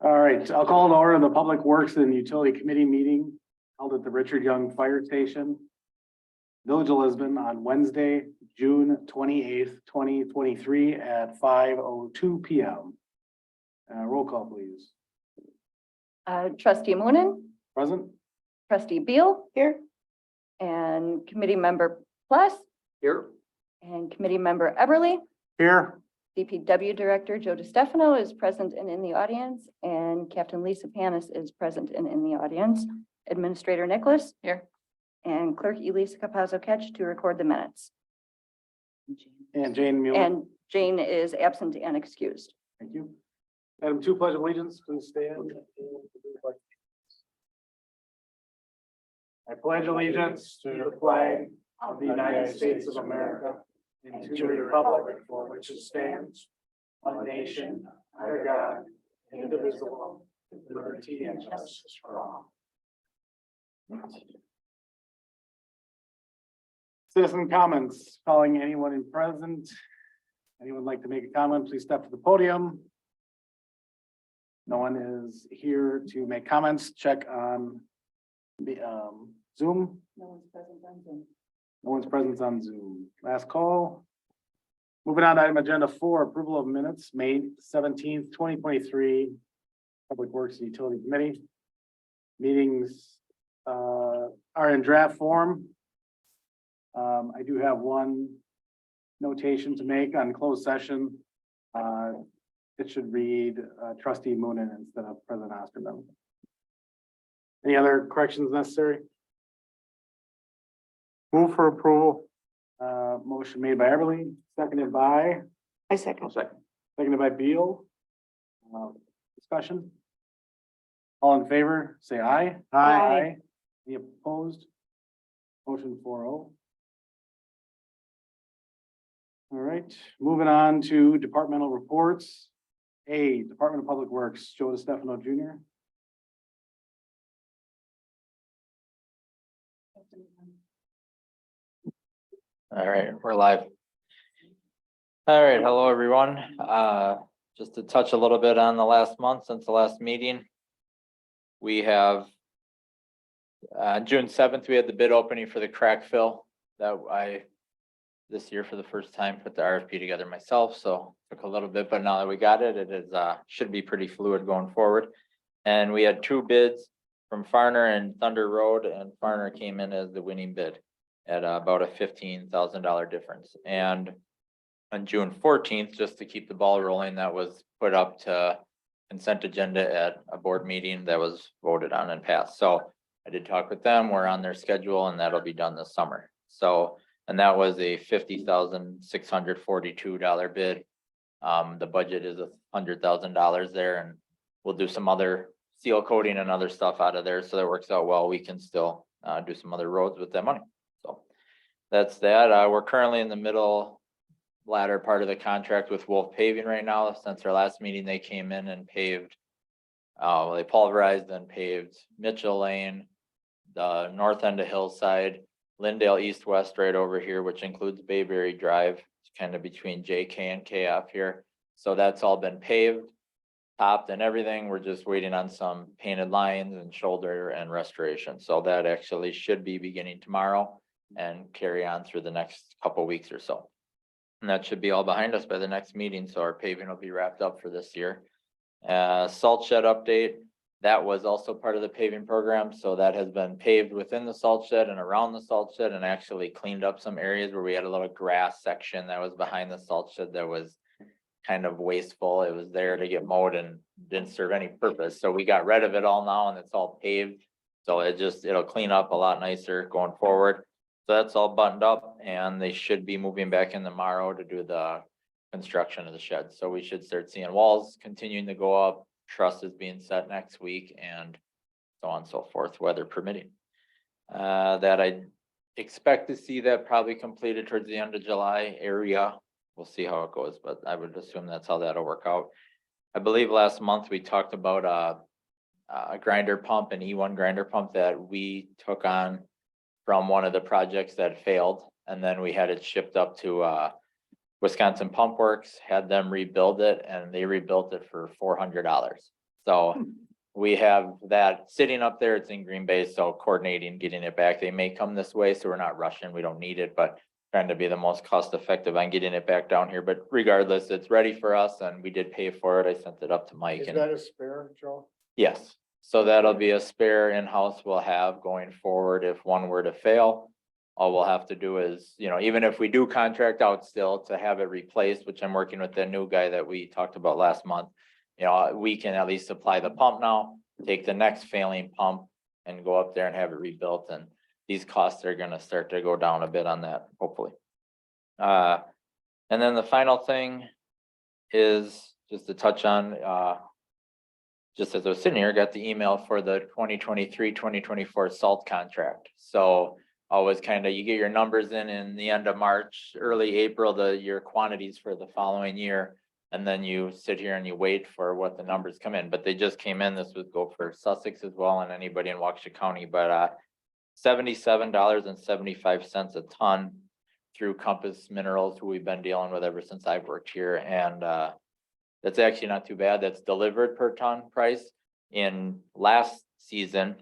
All right, I'll call to order the Public Works and Utility Committee meeting held at the Richard Young Fire Station, Village of Lisbon on Wednesday, June 28th, 2023 at 5:02 p.m. Roll call, please. Trustee Moonen, Present? trustee Beal here, and committee member Plus, Here. and committee member Eberly. Here. DPW Director Joe DiStefano is present and in the audience, and Captain Lisa Panis is present and in the audience. Administrator Nicholas here, and Clerk Elisa Capazzo-Ketch to record the minutes. And Jane Mueller. And Jane is absent and excused. Thank you. Item 2, Pledge of Allegiance, please stand. I pledge allegiance to the flag of the United States of America and to the republic for which it stands, one nation, under God, indivisible, with liberty and justice for all. Citizen comments, calling anyone in present. Anyone like to make a comment, please step to the podium. No one is here to make comments. Check on the Zoom. No one's present on Zoom. No one's present on Zoom. Last call. Moving on to item agenda 4, approval of minutes, May 17th, 2023. Public Works and Utility Committee. Meetings are in draft form. I do have one notation to make on closed session. It should read Trustee Moonen instead of President Osterman. Any other corrections necessary? Move for approval. Motion made by Everly, seconded by. I second. Seconded by Beal. Discussion. All in favor, say aye. Aye. Any opposed? Motion 4-0. All right, moving on to departmental reports. A, Department of Public Works, Joe DiStefano Jr. All right, we're live. All right, hello, everyone. Just to touch a little bit on the last month since the last meeting. We have June 7th, we had the bid opening for the crack fill that I this year for the first time put the RFP together myself, so took a little bit, but now that we got it, it is should be pretty fluid going forward. And we had 2 bids from Farner and Thunder Road, and Farner came in as the winning bid at about a $15,000 difference. And on June 14th, just to keep the ball rolling, that was put up to consent agenda at a board meeting that was voted on and passed. So I did talk with them, we're on their schedule, and that'll be done this summer. So, and that was a $50,642 bid. The budget is $100,000 there, and we'll do some other seal coating and other stuff out of there. So that works out well. We can still do some other roads with that money. So that's that. We're currently in the latter part of the contract with Wolf Paving right now. Since our last meeting, they came in and paved, they pulverized and paved Mitchell Lane, the north end of Hillside, Lindale East-West right over here, which includes Bayberry Drive. It's kind of between JK and KF here. So that's all been paved, topped and everything. We're just waiting on some painted lines and shoulder and restoration. So that actually should be beginning tomorrow and carry on through the next couple weeks or so. And that should be all behind us by the next meeting. So our paving will be wrapped up for this year. Salt shed update. That was also part of the paving program. So that has been paved within the salt shed and around the salt shed, and actually cleaned up some areas where we had a little grass section that was behind the salt shed that was kind of wasteful. It was there to get mowed and didn't serve any purpose. So we got rid of it all now and it's all paved. So it'll clean up a lot nicer going forward. So that's all buttoned up, and they should be moving back in tomorrow to do the construction of the shed. So we should start seeing walls continuing to go up. Truss is being set next week, and so on and so forth, weather permitting. That I expect to see that probably completed towards the end of July area. We'll see how it goes, but I would assume that's how that'll work out. I believe last month we talked about a grinder pump, an E1 grinder pump that we took on from one of the projects that failed, and then we had it shipped up to Wisconsin Pump Works, had them rebuild it, and they rebuilt it for $400. So we have that sitting up there. It's in Green Bay, so coordinating, getting it back. They may come this way, so we're not rushing. We don't need it, but trying to be the most cost effective on getting it back down here. But regardless, it's ready for us and we did pay for it. I sent it up to Mike. Is And that a spare, Joe? yes, so that'll be a spare in-house we'll have going forward if one were to fail. All we'll have to do is, you know, even if we do contract out still to have it replaced, which I'm working with the new guy that we talked about last month. You know, we can at least supply the pump now, take the next failing pump and go up there and have it rebuilt. And these costs are gonna start to go down a bit on that, hopefully. And then the final thing is just to touch on, just as I was sitting here, got the email for the 2023-2024 salt contract. So always kind of, you get your numbers in the end of March, early April, your quantities for the following year. And then you sit here and you wait for what the numbers come in, but they just came in. This would go for Sussex as well and anybody in Waukesha County, but $77.75 a ton through Compass Minerals, who we've been dealing with ever since I've worked here. And that's actually not too bad. That's delivered per ton price. In last season,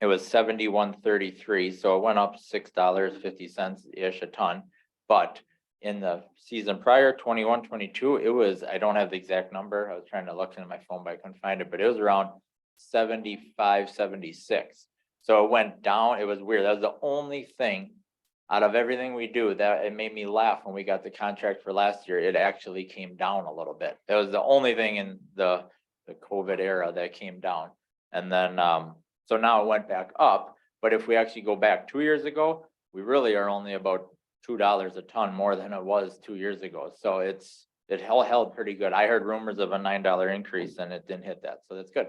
it was $71.33, so it went up $6.50-ish a ton. But in the season prior, 21-22, it was, I don't have the exact number. I was trying to look into my phone, but I couldn't find it, but it was around 75, 76. So it went down. It was weird. That was the only thing out of everything we do that it made me laugh when we got the contract for last year. It actually came down a little bit. That was the only thing in the COVID era that came down. And then, so now it went back up. But if we actually go back 2 years ago, we really are only about $2 a ton more than it was 2 years ago. So it held pretty good. I heard rumors of a $9 increase and it didn't hit that. So that's good.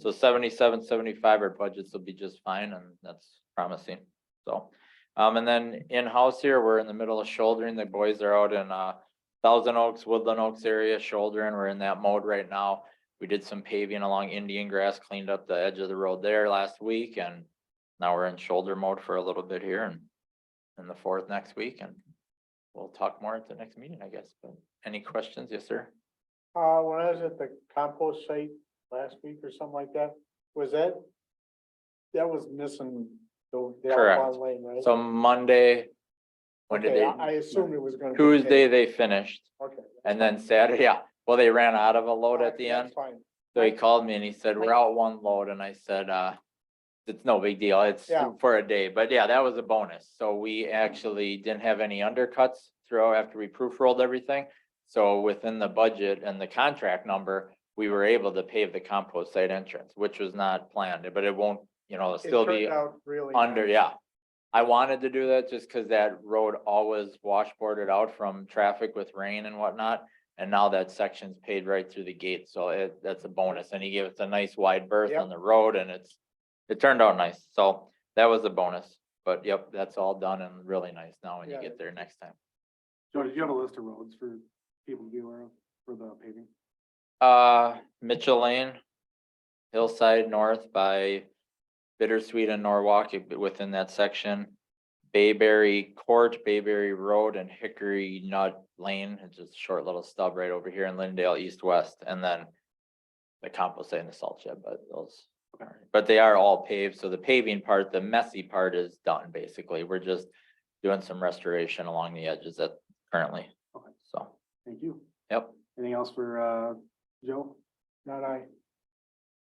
So 77, 75, our budgets will be just fine, and that's promising. So, and then in-house here, we're in the middle of shouldering. The boys are out in Thousand Oaks, Woodland Oaks area shouldering. We're in that mode right now. We did some paving along Indian Grass, cleaned up the edge of the road there last week, and now we're in shoulder mode for a little bit here, and the 4th next week, and we'll talk more at the next meeting, I guess. But any questions? Yes, sir. When I was at the compost site last week or something like that, that was missing the Correct. outbound lane, right? So Monday, when did Okay, they? I assumed it was gonna be. Tuesday, they finished, Okay. and then Saturday, yeah, well, they ran out of a load at the end. That's fine. So he called me and he said, we're out one load, and I said, it's no big deal, it's Yeah. for a day, but yeah, that was a bonus. So we actually didn't have any undercuts throughout after we proof rolled everything. So within the budget and the contract number, we were able to pave the compost site entrance, which was not planned, but it won't, you know, it'll It still be turned out really under, nice. yeah. I wanted to do that just because that road always washboarded out from traffic with rain and whatnot. And now that section's paved right through the gate, so that's a bonus. And he gave us a nice wide berth Yep. on the road, and it turned out nice. So that was a bonus. But yep, that's all done and really nice now when you Yeah. get there next time. Joe, did you have a list of roads for people to be aware of for the paving? Mitchell Lane, Hillside North by Bittersweet and Norwalk, within that section. Bayberry Court, Bayberry Road, and Hickory Nut Lane. It's just a short little stub right over here in Lindale, east-west, and then the compost site and the salt shed, but they are all paved. So the paving part, the messy part is done, basically. We're just doing some restoration along the edges currently. Okay. So, Thank you. yep. Anything else for Joe? Not I.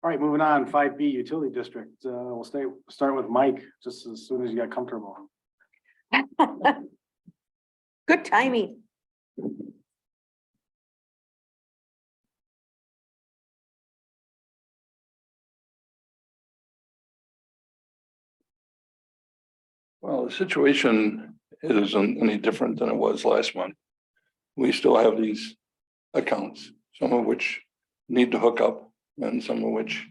All right, moving on, 5B Utility District. We'll start with Mike, just as soon as you get comfortable. Good timing. Well, the situation isn't any different than it was last month. We still have these accounts, some of which need to hook up and some of which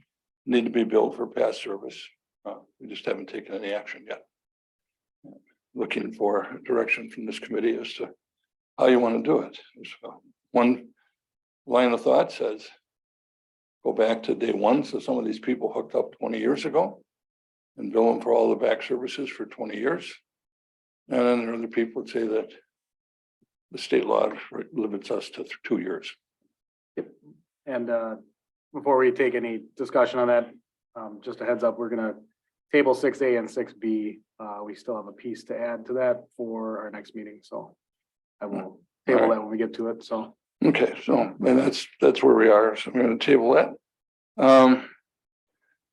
need to be billed for past service. We just haven't taken any action yet. Looking for direction from this committee as to how you want to do it. So one line of thought says, go back to day one. So some of these people hooked up 20 years ago and bill them for all the back services for 20 years. And then there are other people that say that the state law limits us to 2 years. And before we take any discussion on that, just a heads up, we're gonna table 6A and 6B. We still have a piece to add to that for our next meeting, so I will table that when we get to it, so. Okay, so, and that's where we are, so I'm gonna table that.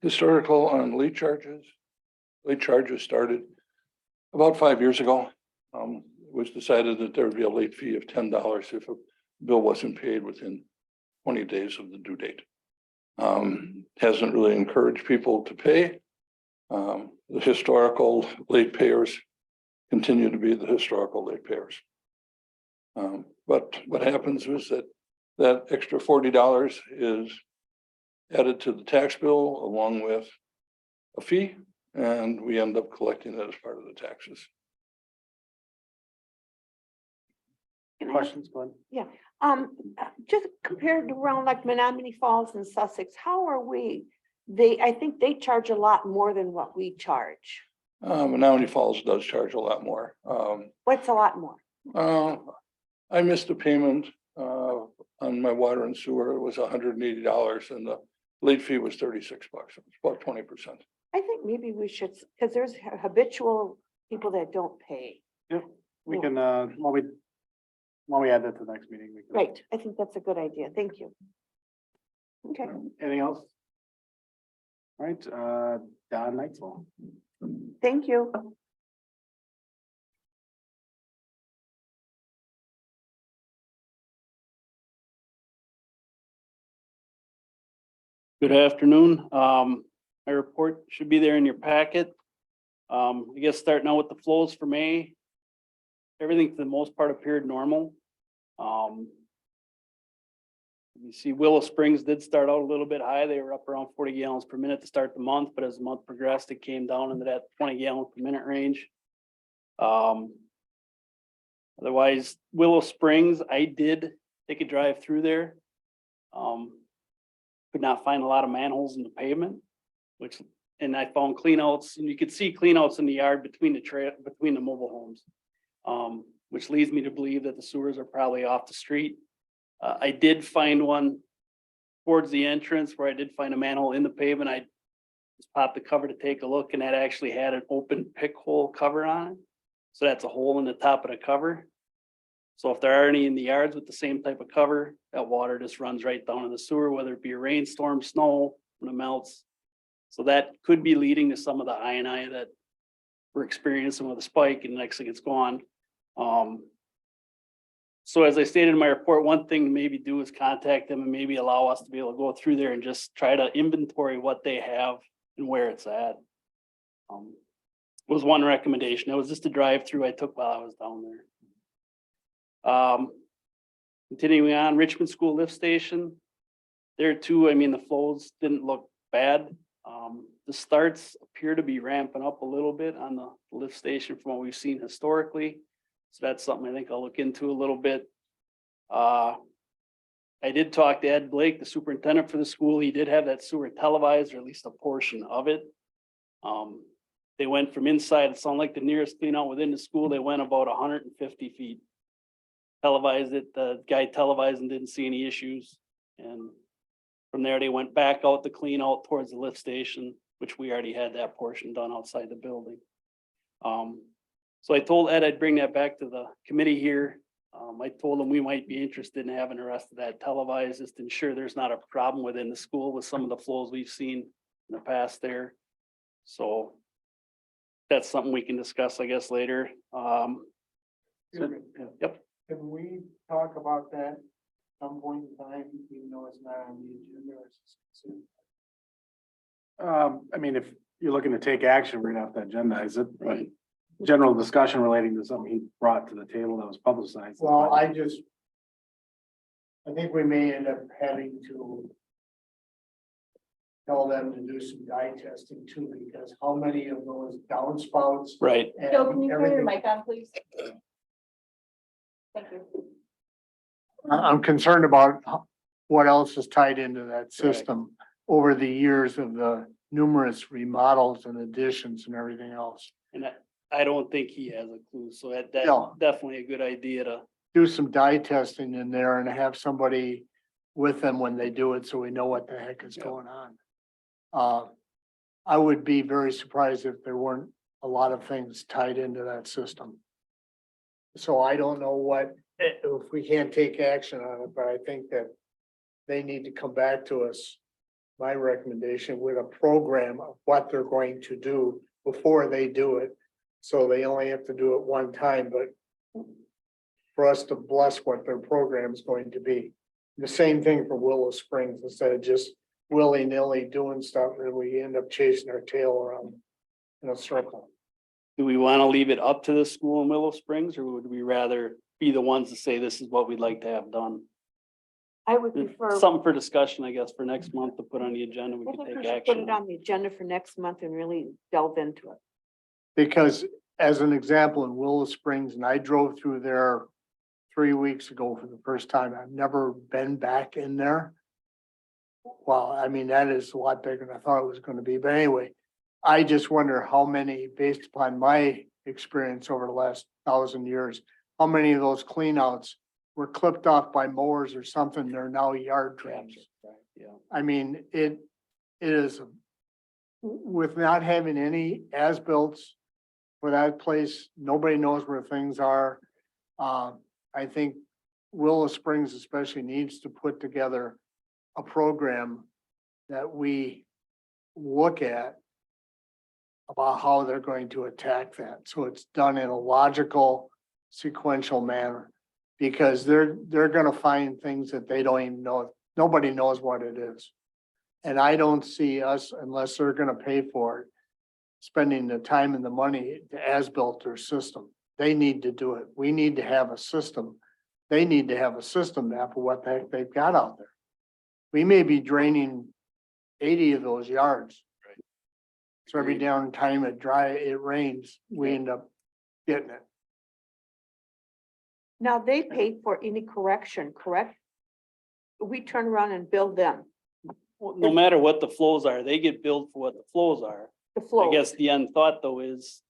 Historical on late charges. Late charges started about 5 years ago. It was decided that there would be a late fee of $10 if a bill wasn't paid within 20 days of the due date. Hasn't really encouraged people to pay. The historical late payers continue to be the historical late payers. But what happens is that extra $40 is added to the tax bill along with a fee, and we end up collecting that as part of the taxes. Questions, go ahead. Just compared to around like Menominee Falls and Sussex, how are we? I think they charge a lot more than what we charge. Menominee Falls does charge a lot more. What's a lot more? I missed a payment on my water and sewer. It was $180 and the late fee was $36. It was about 20%. I think maybe we should, because there's habitual people that don't pay. Yep, we can, while we add that to the next meeting. We can- Right, I think that's a good idea. Thank you. Okay, Anything else? All right, Don Knightsville. thank you. Good afternoon. My report should be there in your packet. I guess starting out with the flows for May. Everything for the most part appeared normal. You see Willow Springs did start out a little bit high. They were up around 40 gallons per minute to start the month, but as the month progressed, it came down into that 20 gallon per minute range. Otherwise, Willow Springs, I did take a drive through there. Could not find a lot of manholes in the pavement, and I found cleanouts, and you could see cleanouts in the yard between the mobile homes. Which leads me to believe that the sewers are probably off the street. I did find one towards the entrance where I did find a manhole in the pavement. I just popped the cover to take a look, and that actually had an open pick hole cover on it. So that's a hole in the top of the cover. So if there are any in the yards with the same type of cover, that water just runs right down in the sewer, whether it be a rainstorm, snow, when it melts. So that could be leading to some of the I&I that we're experiencing with a spike, and the next thing it's gone. So as I stated in my report, one thing to maybe do is contact them and maybe allow us to be able to go through there and just try to inventory what they have and where it's at. Was one recommendation. It was just a drive through I took while I was down there. Continuing on, Richmond School Lift Station. There too, I mean, the flows didn't look bad. The starts appear to be ramping up a little bit on the lift station from what we've seen historically. So that's something I think I'll look into a little bit. I did talk to Ed Blake, the superintendent for the school. He did have that sewer televised, or at least a portion of it. They went from inside, it sounded like the nearest clean out within the school, they went about 150 feet. Televised it, the guy televised and didn't see any issues. And from there, they went back out to clean out towards the lift station, which we already had that portion done outside the building. So I told Ed I'd bring that back to the committee here. I told him we might be interested in having the rest of that televised, just to ensure there's not a problem within the school with some of the flows we've seen in the past there. So that's something we can discuss, I guess, later. Yep. Can we talk about that some point in time, even though it's not on the agenda? Or is this considered? I mean, if you're looking to take action, we're gonna have to agendize it. Right. General discussion relating to something he brought to the table that was publicized. Well, I think we may end up having to tell them to do some dye testing too, because how many of those downspouts? Right. and Joe, can you turn your everything- mic on, please? Thank you. I'm concerned about what else is tied into that system over the years of the numerous remodels and additions and everything else. And I don't think he has a clue. So that's No. definitely a good idea to, Do some dye testing in there and have somebody with them when they do it, so we know what the heck is going on. I would be very surprised if there weren't a lot of things tied into that system. So I don't know what, if we can't take action on it, but I think that they need to come back to us, my recommendation, with a program of what they're going to do before they do it. So they only have to do it one time, but for us to bless what their program is going to be. The same thing for Willow Springs, instead of just willy-nilly doing stuff and we end up chasing our tail around in a circle. Do we want to leave it up to the school in Willow Springs, or would we rather be the ones to say this is what we'd like to have done? I would prefer. Something for discussion, I guess, for next month to put on the agenda. We I can think we take should put action. it on the agenda for next month and really delve into it. Because as an example, in Willow Springs, and I drove through there 3 weeks ago for the first time. I've never been back in there. Well, I mean, that is a lot bigger than I thought it was gonna be, but anyway, I just wonder how many, based upon my experience over the last 1,000 years, how many of those cleanouts were clipped off by mowers or something, they're now yard drains. Yeah. I mean, it is, with not having any as-bills for that place, nobody knows where things are. I think Willow Springs especially needs to put together a program that we look at about how they're going to attack that. So it's done in a logical, sequential manner. Because they're gonna find things that they don't even know. Nobody knows what it is. And I don't see us, unless they're gonna pay for it, spending the time and the money to as-built their system. They need to do it. We need to have a system. They need to have a system map of what the heck they've got out there. We may be draining 80 of those yards. Right. So every down time it rains, we end up getting it. Now, they pay for any correction, correct? We turn around and bill them, Well, no matter what the flows are, they get billed for what the flows are. the I flow. guess the end thought though is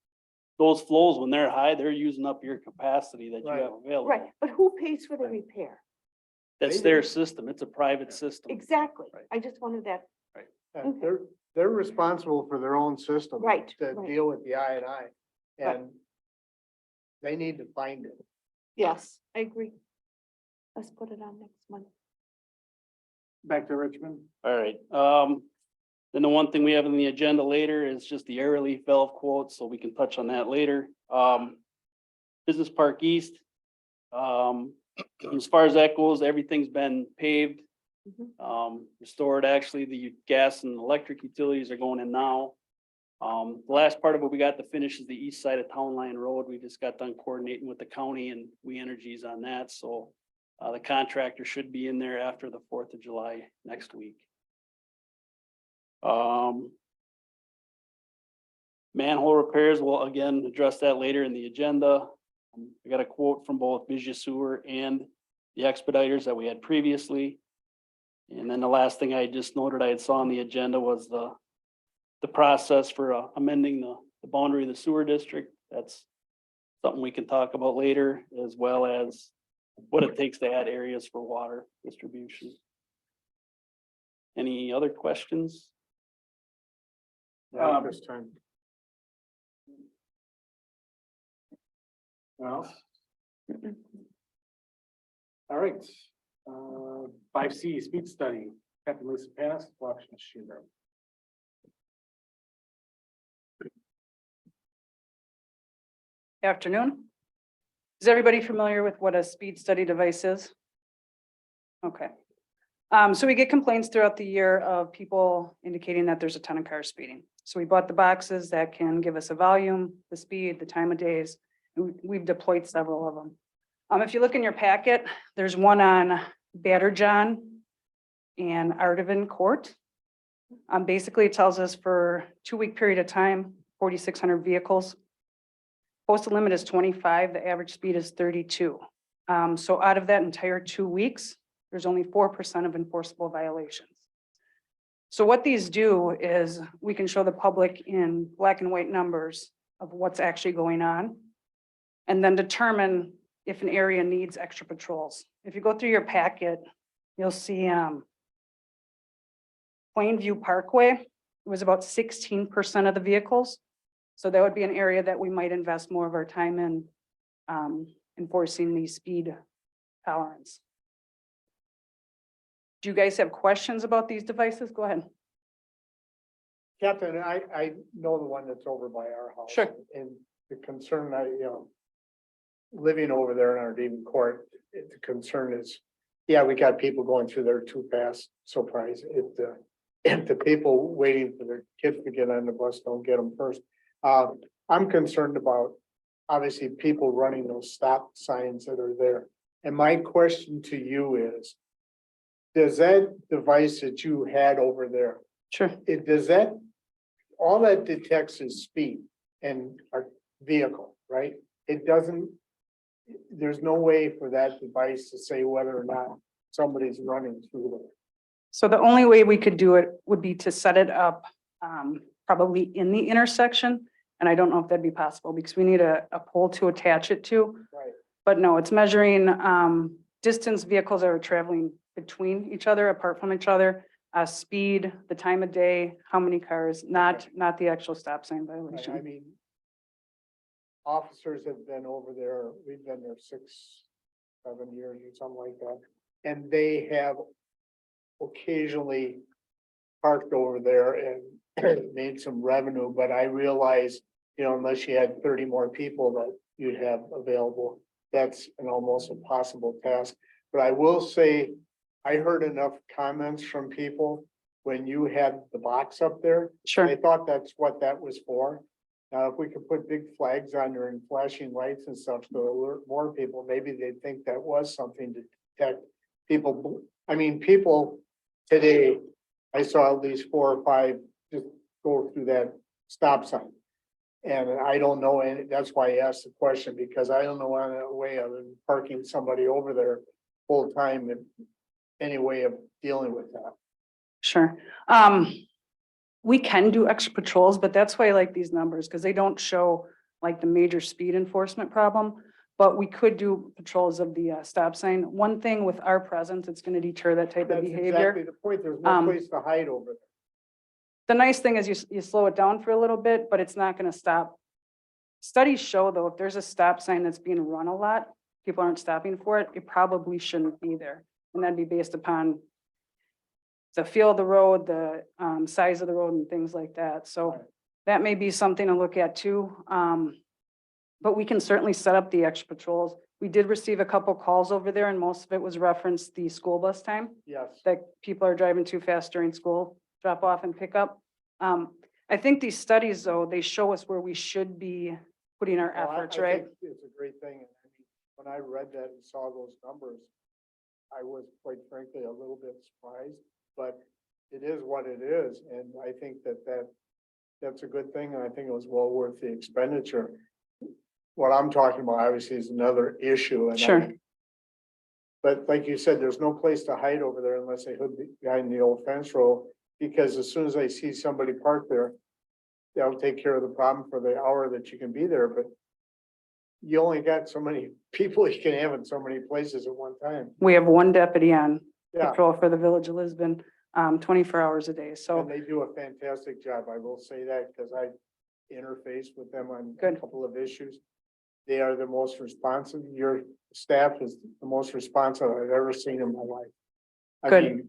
those flows, when they're high, they're using up your capacity that you Right. have available. Right, but who pays for the repair? That's their system. It's a private system. Exactly. Right. I just wanted that. And they're responsible for their own system. Right, To right. deal with the I&I. Right. And they need to find it. Yes, I agree. Let's put it on next month. Back to Richmond. All right, then the one thing we have on the agenda later is just the air relief valve quote, so we can touch on that later. Business Park East. As far as that goes, everything's been paved. Restored, actually, the gas and electric utilities are going in now. The last part of what we got to finish is the east side of Town Line Road. We just got done coordinating with the county and We Energies on that, so the contractor should be in there after the 4th of July next week. Manhole repairs, we'll again address that later in the agenda. I got a quote from both Vigia Sewer and the Expeditors that we had previously. And then the last thing I just noted I had saw on the agenda was the process for amending the boundary of the sewer district. That's something we can talk about later, as well as what it takes to add areas for water distribution. Any other questions? This time. Well. All right. 5C, speed study. Captain Lisa Panis, Washington Shooter. Afternoon. Is everybody familiar with what a speed study device is? Okay. So we get complaints throughout the year of people indicating that there's a ton of cars speeding. So we bought the boxes that can give us a volume, the speed, the time of days. And we've deployed several of them. If you look in your packet, there's one on Batter John and Ardovan Court. Basically, it tells us for 2-week period of time, 4,600 vehicles. Posted limit is 25, the average speed is 32. So out of that entire 2 weeks, there's only 4% of enforceable violations. So what these do is we can show the public in black and white numbers of what's actually going on, and then determine if an area needs extra patrols. If you go through your packet, you'll see, Plainview Parkway, it was about 16% of the vehicles. So that would be an area that we might invest more of our time in, enforcing the speed tolerance. Do you guys have questions about these devices? Go ahead. Captain, I know the one that's over by our house. Sure. And the concern living over there in our David Court, the concern is, yeah, we got people going through there too fast. So price if the people waiting for their kids to get on the bus don't get them first. I'm concerned about, obviously, people running those stop signs that are there. And my question to you is, does that device that you had over there, Sure. all that detects is speed and our vehicle, right? It doesn't, there's no way for that device to say whether or not somebody's running through there. So the only way we could do it would be to set it up, probably in the intersection. And I don't know if that'd be possible because we need a pole to attach it to. Right. But no, it's measuring, distance vehicles that are traveling between each other, apart from each other, speed, the time of day, how many cars, not the actual stop sign Right, violation. I mean, officers have been over there, we've been there 6, 7 years or something like that. And they have occasionally parked over there and made some revenue, but I realize, unless you had 30 more people that you'd have available, that's an almost impossible task. But I will say, I heard enough comments from people when you had the box up there. Sure. I thought that's what that was for. Now, if we could put big flags on there and flashing lights and stuff to alert more people, maybe they'd think that was something to detect people. I mean, people today, I saw at least 4 or 5 just go through that stop sign. And I don't know, and that's why I asked the question, because I don't know any way other than parking somebody over there full time and any way of dealing with that. Sure. We can do extra patrols, but that's why I like these numbers because they don't show like the major speed enforcement problem. But we could do patrols of the stop sign. One thing with our presence, it's going to deter that type of That's behavior. exactly the point. There's no place to hide over there. The nice thing is you slow it down for a little bit, but it's not going to stop. Studies show though, if there's a stop sign that's being run a lot, people aren't stopping for it, it probably shouldn't be there. And that'd be based upon the feel of the road, the size of the road and things like that. So that may be something to look at too. But we can certainly set up the extra patrols. We did receive a couple calls over there and most of it was referenced the school bus time, Yes. that people are driving too fast during school, drop off and pick up. I think these studies though, they show us where we should be putting our Well, efforts, I right? think it's a great thing. And I mean, when I read that and saw those numbers, I was quite frankly a little bit surprised, but it is what it is. And I think that's a good thing. And I think it was well worth the expenditure. What I'm talking about obviously is another issue. Sure. But like you said, there's no place to hide over there unless they hide behind the old fence row, because as soon as I see somebody parked there, that'll take care of the problem for the hour that you can be there, but you only got so many people you can have in so many places at one time. We have one deputy on Yeah, patrol for the Village of Lisbon, 24 hours a day. So and they do a fantastic job. I will say that because I interfaced with them on a Good. couple of issues. They are the most responsive. Your staff is the most responsive I've ever seen in my life. I Good. mean,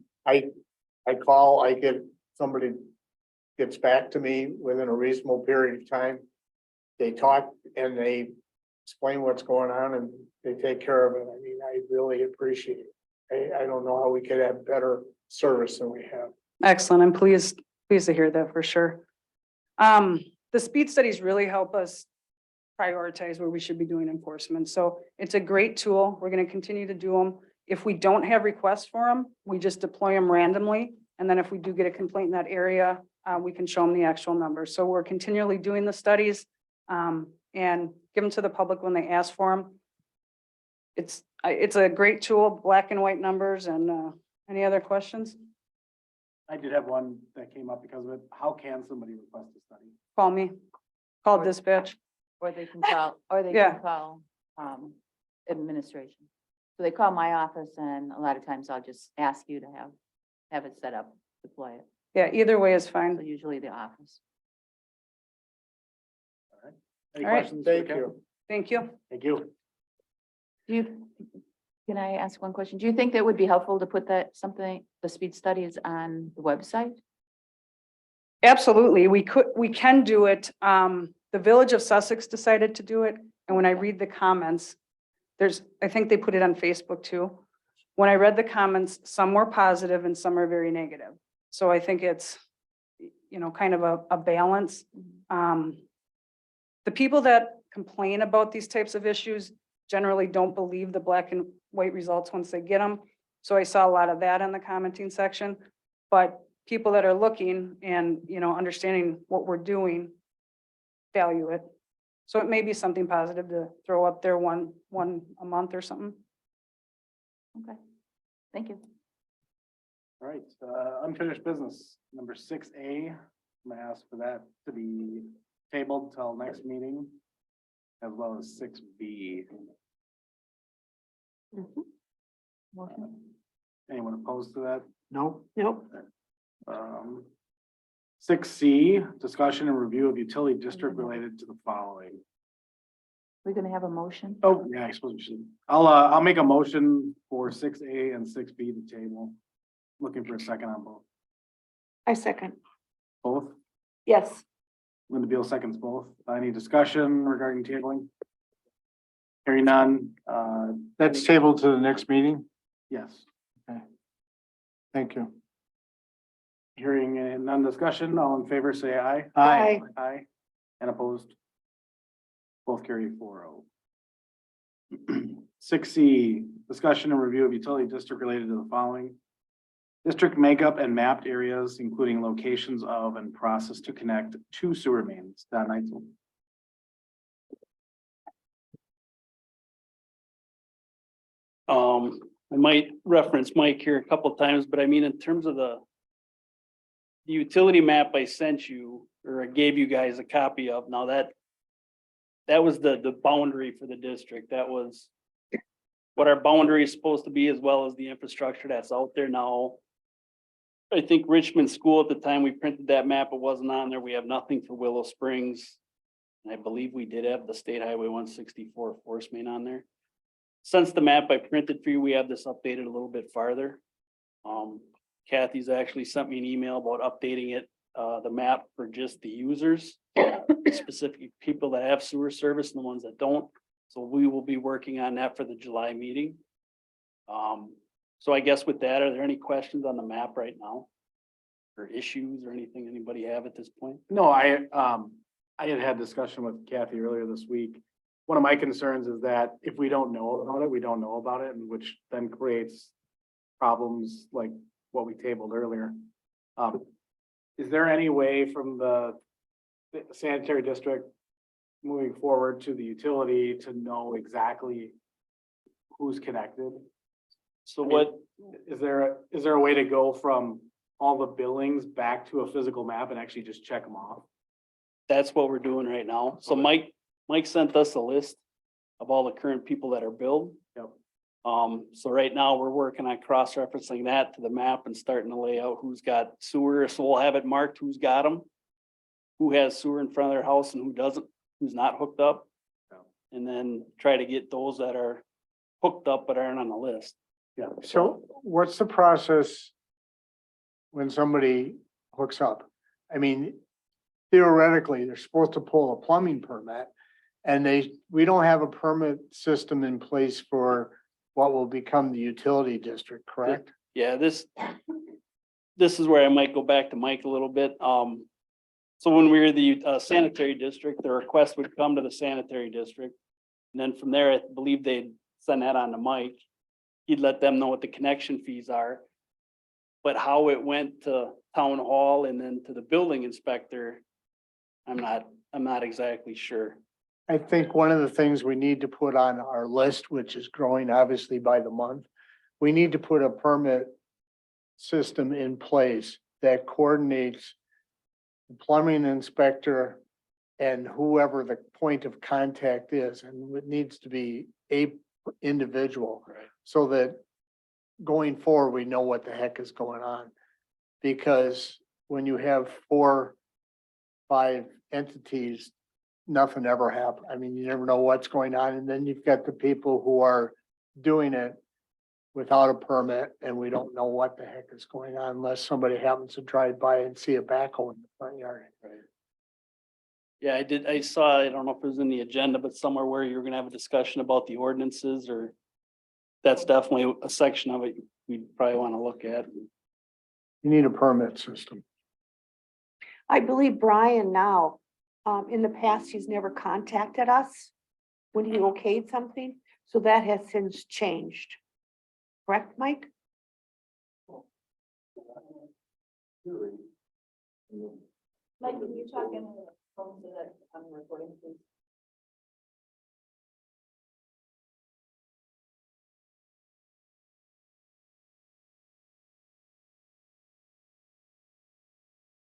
I call, I get somebody gets back to me within a reasonable period of time. They talk and they explain what's going on and they take care of it. I mean, I really appreciate it. I don't know how we could have better service than we have. excellent. I'm pleased to hear that for sure. The speed studies really help us prioritize where we should be doing enforcement. So it's a great tool. We're going to continue to do them. If we don't have requests for them, we just deploy them randomly. And then if we do get a complaint in that area, we can show them the actual numbers. So we're continually doing the studies and give them to the public when they ask for them. It's a great tool, black and white numbers. And any other questions? I did have one that came up because of it. How can somebody request a study? Call me, call dispatch. Or they can call, Yeah. administration. So they call my office and a lot of times I'll just ask you to have it set up, deploy it. Yeah, either way is So fine. usually the office. Any All right. questions? for Thank Ken? you. Thank you. Thank you. Do you, can I ask one question? Do you think that would be helpful to put the speed studies on the website? Absolutely. We can do it. The Village of Sussex decided to do it. And when I read the comments, I think they put it on Facebook too. When I read the comments, some were positive and some are very negative. So I think it's, kind of a balance. The people that complain about these types of issues generally don't believe the black and white results once they get them. So I saw a lot of that in the commenting section, but people that are looking and, understanding what we're doing value it. So it may be something positive to throw up there one a month or something. Okay, thank you. All right, unfinished business, number 6A. I'm gonna ask for that to be tabled till next meeting, as well as 6B. Anyone opposed to that? No, Nope. 6C, discussion and review of utility district related to the following. We're gonna have a motion. Oh, yeah, I suppose we should. I'll make a motion for 6A and 6B to table. Looking for a second on both. I second. Both? Yes. Linda Beal seconds both. Any discussion regarding tabling? Hearing none, that's tabled to the next meeting. yes. Thank you. Hearing none discussion, all in favor, say aye. Aye. Aye. And opposed? Both carry 4-0. 6C, discussion and review of utility district related to the following. District makeup and mapped areas, including locations of and process to connect two sewer mains. Don Neitzel. I might reference Mike here a couple times, but I mean, in terms of the utility map I sent you, or I gave you guys a copy of, now that was the boundary for the district. That was what our boundary is supposed to be, as well as the infrastructure that's out there now. I think Richmond School, at the time we printed that map, it wasn't on there. We have nothing for Willow Springs. And I believe we did have the State Highway 164 force main on there. Since the map I printed for you, we have this updated a little bit farther. Kathy's actually sent me an email about updating it, the map for just the users, specific people that have sewer service and the ones that don't. So we will be working on that for the July meeting. So I guess with that, are there any questions on the map right now? Or issues or anything anybody have at this point? No, I had discussion with Kathy earlier this week. One of my concerns is that if we don't know about it, we don't know about it, and which then creates problems like what we tabled earlier. Is there any way from the sanitary district moving forward to the utility to know exactly who's connected? So what, Is there a way to go from all the billings back to a physical map and actually just check them off? that's what we're doing right now. So Mike sent us a list of all the current people that are billed. Yep. So right now we're working on cross-referencing that to the map and starting to lay out who's got sewer. So we'll have it marked who's got them, who has sewer in front of their house and who doesn't, who's not hooked up. Yep. And then try to get those that are hooked up but aren't on the list. Yeah. So what's the process when somebody hooks up? I mean, theoretically, they're supposed to pull a plumbing permit and we don't have a permit system in place for what will become the utility district, correct? Yeah, this is where I might go back to Mike a little bit. So when we were the sanitary district, the request would come to the sanitary district. And then from there, I believe they'd send that on to Mike. He'd let them know what the connection fees are. But how it went to town hall and then to the building inspector, I'm not exactly sure. I think one of the things we need to put on our list, which is growing obviously by the month, we need to put a permit system in place that coordinates the plumbing inspector and whoever the point of contact is, and it needs to be a individual. Right. so that going forward, we know what the heck is going on. Because when you have 4, 5 entities, nothing ever happens. I mean, you never know what's going on. And then you've got the people who are doing it without a permit, and we don't know what the heck is going on unless somebody happens to drive by and see a backhoe in the front yard. Yeah, I saw, I don't know if it was in the agenda, but somewhere where you're gonna have a discussion about the ordinances, or that's definitely a section of it we probably want to look at. You need a permit system. I believe Brian now, in the past, he's never contacted us when he okayed something, so that has since changed. Correct, Mike? Mike, can you talk into the phone so that I'm recording, please?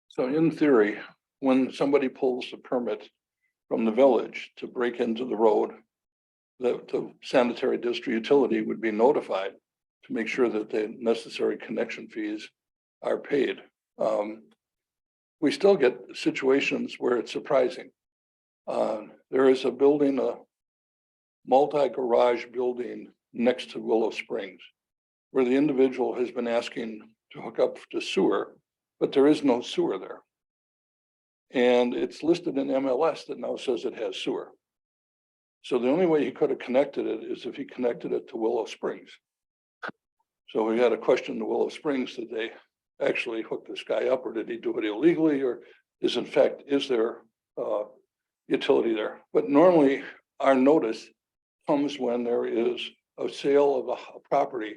So in theory, when somebody pulls a permit from the village to break into the road, the sanitary district utility would be notified to make sure that the necessary connection fees are paid. We still get situations where it's surprising. There is a building, a multi-garage building next to Willow Springs, where the individual has been asking to hook up to sewer, but there is no sewer there. And it's listed in MLS that now says it has sewer. So the only way he could have connected it is if he connected it to Willow Springs. So we got to question the Willow Springs, did they actually hook this guy up, or did he do it illegally, or is there utility there? But normally our notice comes when there is a sale of a property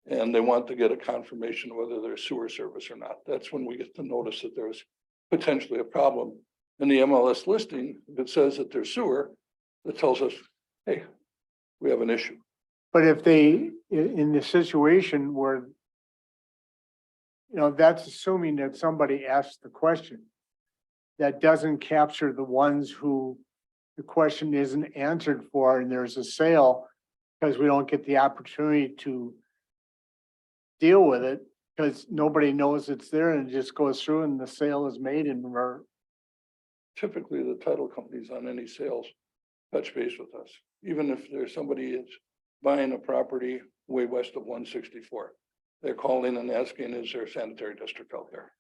and they want to get a confirmation whether there's sewer service or not. That's when we get to notice that there's potentially a problem. In the MLS listing, if it says that there's sewer, it tells us, hey, we have an issue. But if they, in the situation where, that's assuming that somebody asked the question. That doesn't capture the ones who the question isn't answered for, and there's a sale, because we don't get the opportunity to deal with it, because nobody knows it's there, and it just goes through and the sale is made, and we're, Typically, the title companies on any sales touch base with us, even if there's somebody that's buying a property way west of 164. They're calling and asking, is there a sanitary district out there?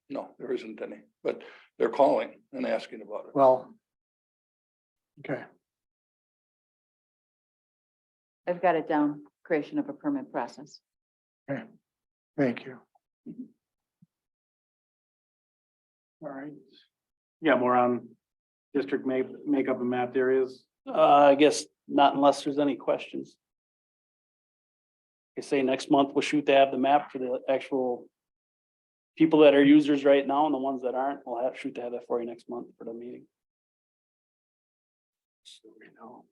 No, there isn't any, but they're calling and asking about it. well. Okay, I've got it down, creation of a permit process. thank you. All right. Yeah, more on district makeup and mapped areas. I guess not unless there's any questions. I say next month we'll shoot to have the map for the actual people that are users right now, and the ones that aren't, we'll shoot to have that for you next month for the meeting. So we know.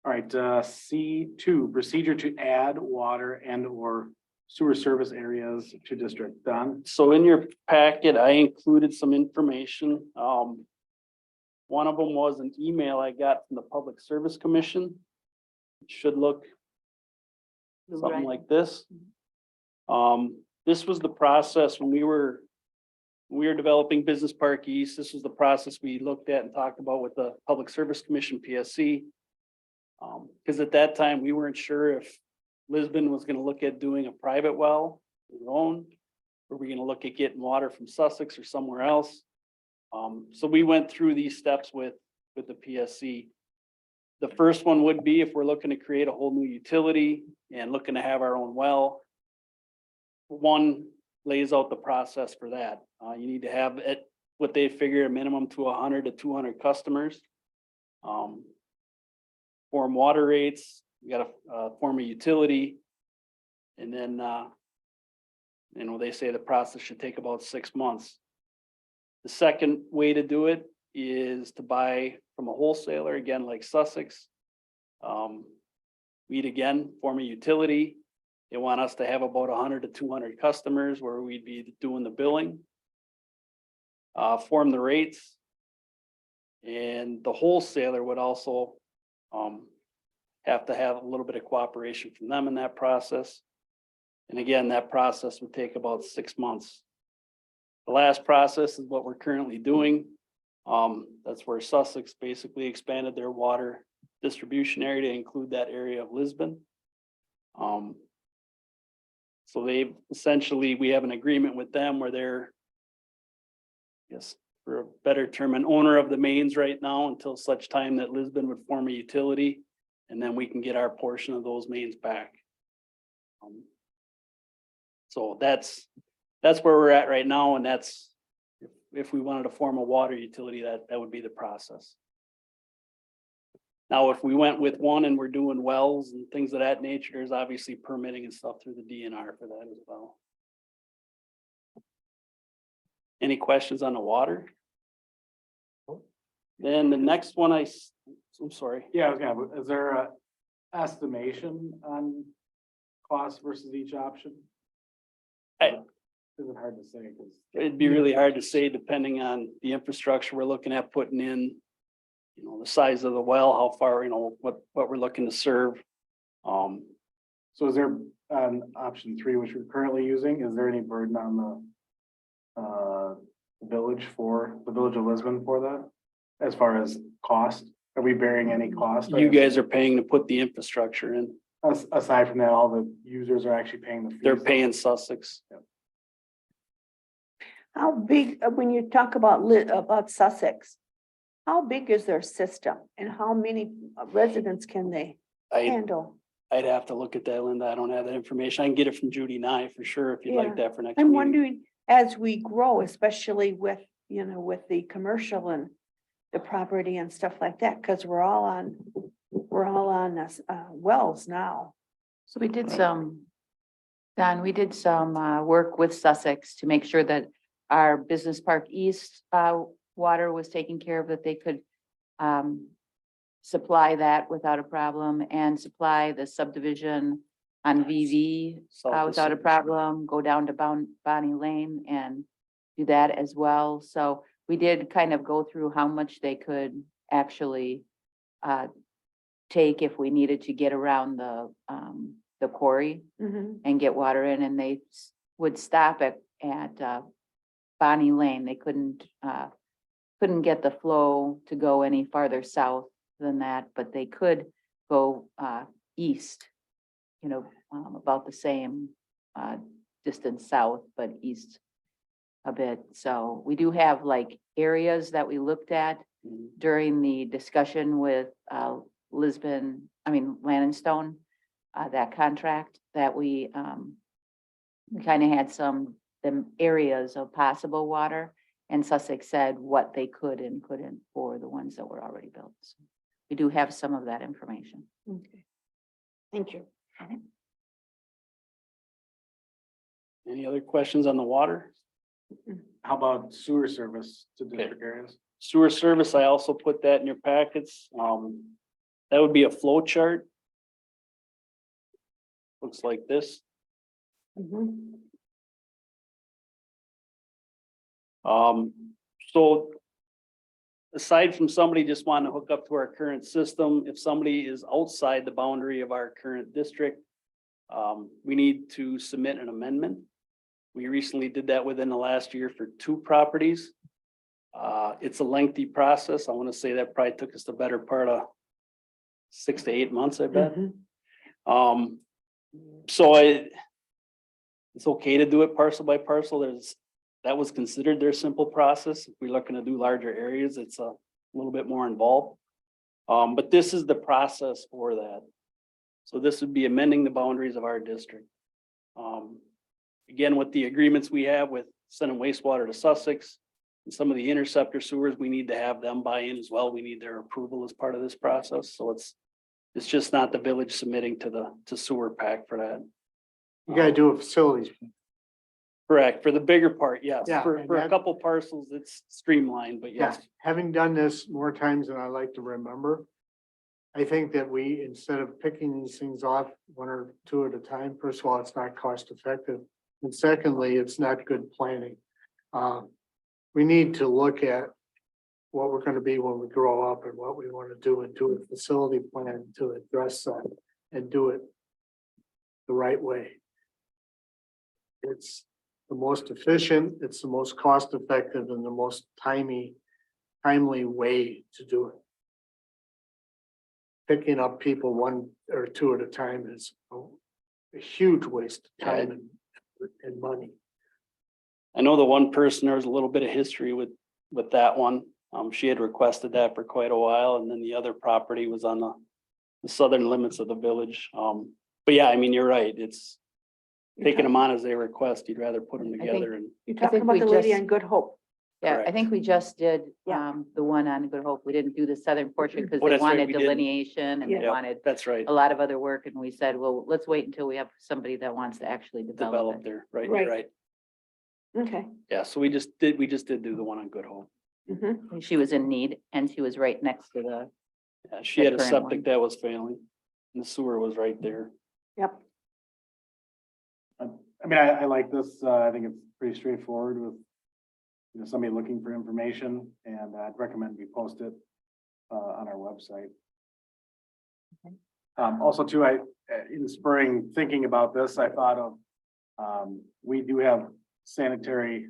All right, C2, procedure to add water and or sewer service areas to district. Done. So in your packet, I included some information. One of them was an email I got from the Public Service Commission. It should look something like this. This was the process when we were developing Business Park East. This was the process we looked at and talked about with the Public Service Commission, PSC. Because at that time, we weren't sure if Lisbon was going to look at doing a private well, their own. Were we going to look at getting water from Sussex or somewhere else? So we went through these steps with the PSC. The first one would be if we're looking to create a whole new utility and looking to have our own well. One lays out the process for that. You need to have it, what they figure a minimum to 100 to 200 customers. Form water rates, you gotta form a utility. And then, they say the process should take about 6 months. The second way to do it is to buy from a wholesaler, again, like Sussex. We'd again form a utility. They want us to have about 100 to 200 customers where we'd be doing the billing. Form the rates. And the wholesaler would also Have to have a little bit of cooperation from them in that process. And again, that process would take about 6 months. The last process is what we're currently doing. That's where Sussex basically expanded their water distribution area to include that area of Lisbon. So they've essentially, we have an agreement with them where they're, yes, for a better term, an owner of the mains right now until such time that Lisbon would form a utility. And then we can get our portion of those mains back. So that's where we're at right now, and that's, if we wanted to form a water utility, that would be the process. Now, if we went with one and we're doing wells and things of that nature, there's obviously permitting and stuff through the DNR for that as well. Any questions on the water? Then the next one I'm sorry. Yeah, I was gonna, is there a estimation on cost versus each option? Is it hard to say? 'Cause It'd be really hard to say depending on the infrastructure we're looking at putting in. You know, the size of the well, how far, you know, what we're looking to serve. So is there on option 3, which we're currently using, is there any burden on the village of Lisbon for that? As far as cost, are we bearing any cost? You guys are paying to put the infrastructure in. Aside from that, all the users are actually paying the fees? They're paying Sussex. How big, when you talk about about Sussex, how big is their system and how many residents can they handle? I'd have to look at that, Linda. I don't have that information. I can get it from Judy Nye for sure, if you'd like that for next I'm meeting. wondering, as we grow, especially with, you know, with the commercial and the property and stuff like that, because we're all on wells now. So we did some, Don, we did some work with Sussex to make sure that our Business Park East water was taken care of, that they could supply that without a problem and supply the subdivision on VV without a problem, go down to Bonnie Lane and do that as well. So we did kind of go through how much they could actually take if we needed to get around the quarry Mhm. and get water in, and they would stop at Bonnie Lane. They couldn't get the flow to go any farther south than that, but they could go east, you know, about the same distance south, but east a bit. So we do have like areas that we looked at during the discussion with Lisbon, Land and Stone, that contract that we kind of had some areas of possible water, and Sussex said what they could and couldn't for the ones that were already built. So we do have some of that information. Okay. Thank you. Any other questions on the water? How about sewer service to district areas? Sewer service, I also put that in your packets. That would be a flow chart. Looks like this. Mhm. So aside from somebody just wanting to hook up to our current system, if somebody is outside the boundary of our current district, we need to submit an amendment. We recently did that within the last year for 2 properties. It's a lengthy process. I want to say that probably took us the better part of 6 to 8 months, I bet. Mhm. So it's okay to do it parcel by parcel. That was considered their simple process. If we're looking to do larger areas, it's a little bit more involved. But this is the process for that. So this would be amending the boundaries of our district. Again, with the agreements we have with sending wastewater to Sussex and some of the interceptor sewers, we need to have them buy in as well. We need their approval as part of this process. So it's just not the village submitting to sewer pack for that. You gotta do a facilities. Correct. For the bigger part, yes. Yeah, For and a that- couple parcels, it's streamlined, but Yeah, yes. having done this more times than I like to remember, I think that we, instead of picking these things off 1 or 2 at a time, first of all, it's not cost effective. And secondly, it's not good planning. We need to look at what we're gonna be when we grow up and what we want to do and do a facility plan to address that and do it the right way. It's the most efficient, it's the most cost effective and the most timely way to do it. Picking up people one or two at a time is a huge waste of time and money. I know the one person, there was a little bit of history with that one. She had requested that for quite a while, and then the other property was on the southern limits of the village. But yeah, I mean, you're right, it's taking them on as they request, you'd rather put them think- together and. You're I talking think about we the lady just- on Good Hope. Yeah, I Correct. think we just did, Yeah. the one on Good Hope. We didn't do the southern portion because Oh, they that's right, wanted we did. delineation and they Yeah. wanted That's right, a lot of other work. And we said, well, let's wait until we have somebody that wants to actually develop develop it. there, right, Right. you're right. Okay. Yeah, so we just did do the one on Good Hope. Mhm. And she was in need and she was right next to the, Yeah, she The had a current septic one. that was failing, and the sewer was right there. Yep. I mean, I like this. I think it's pretty straightforward with, you know, somebody looking for information, and I'd recommend we post it on our website. Also too, in spring, thinking about this, I thought of, we do have sanitary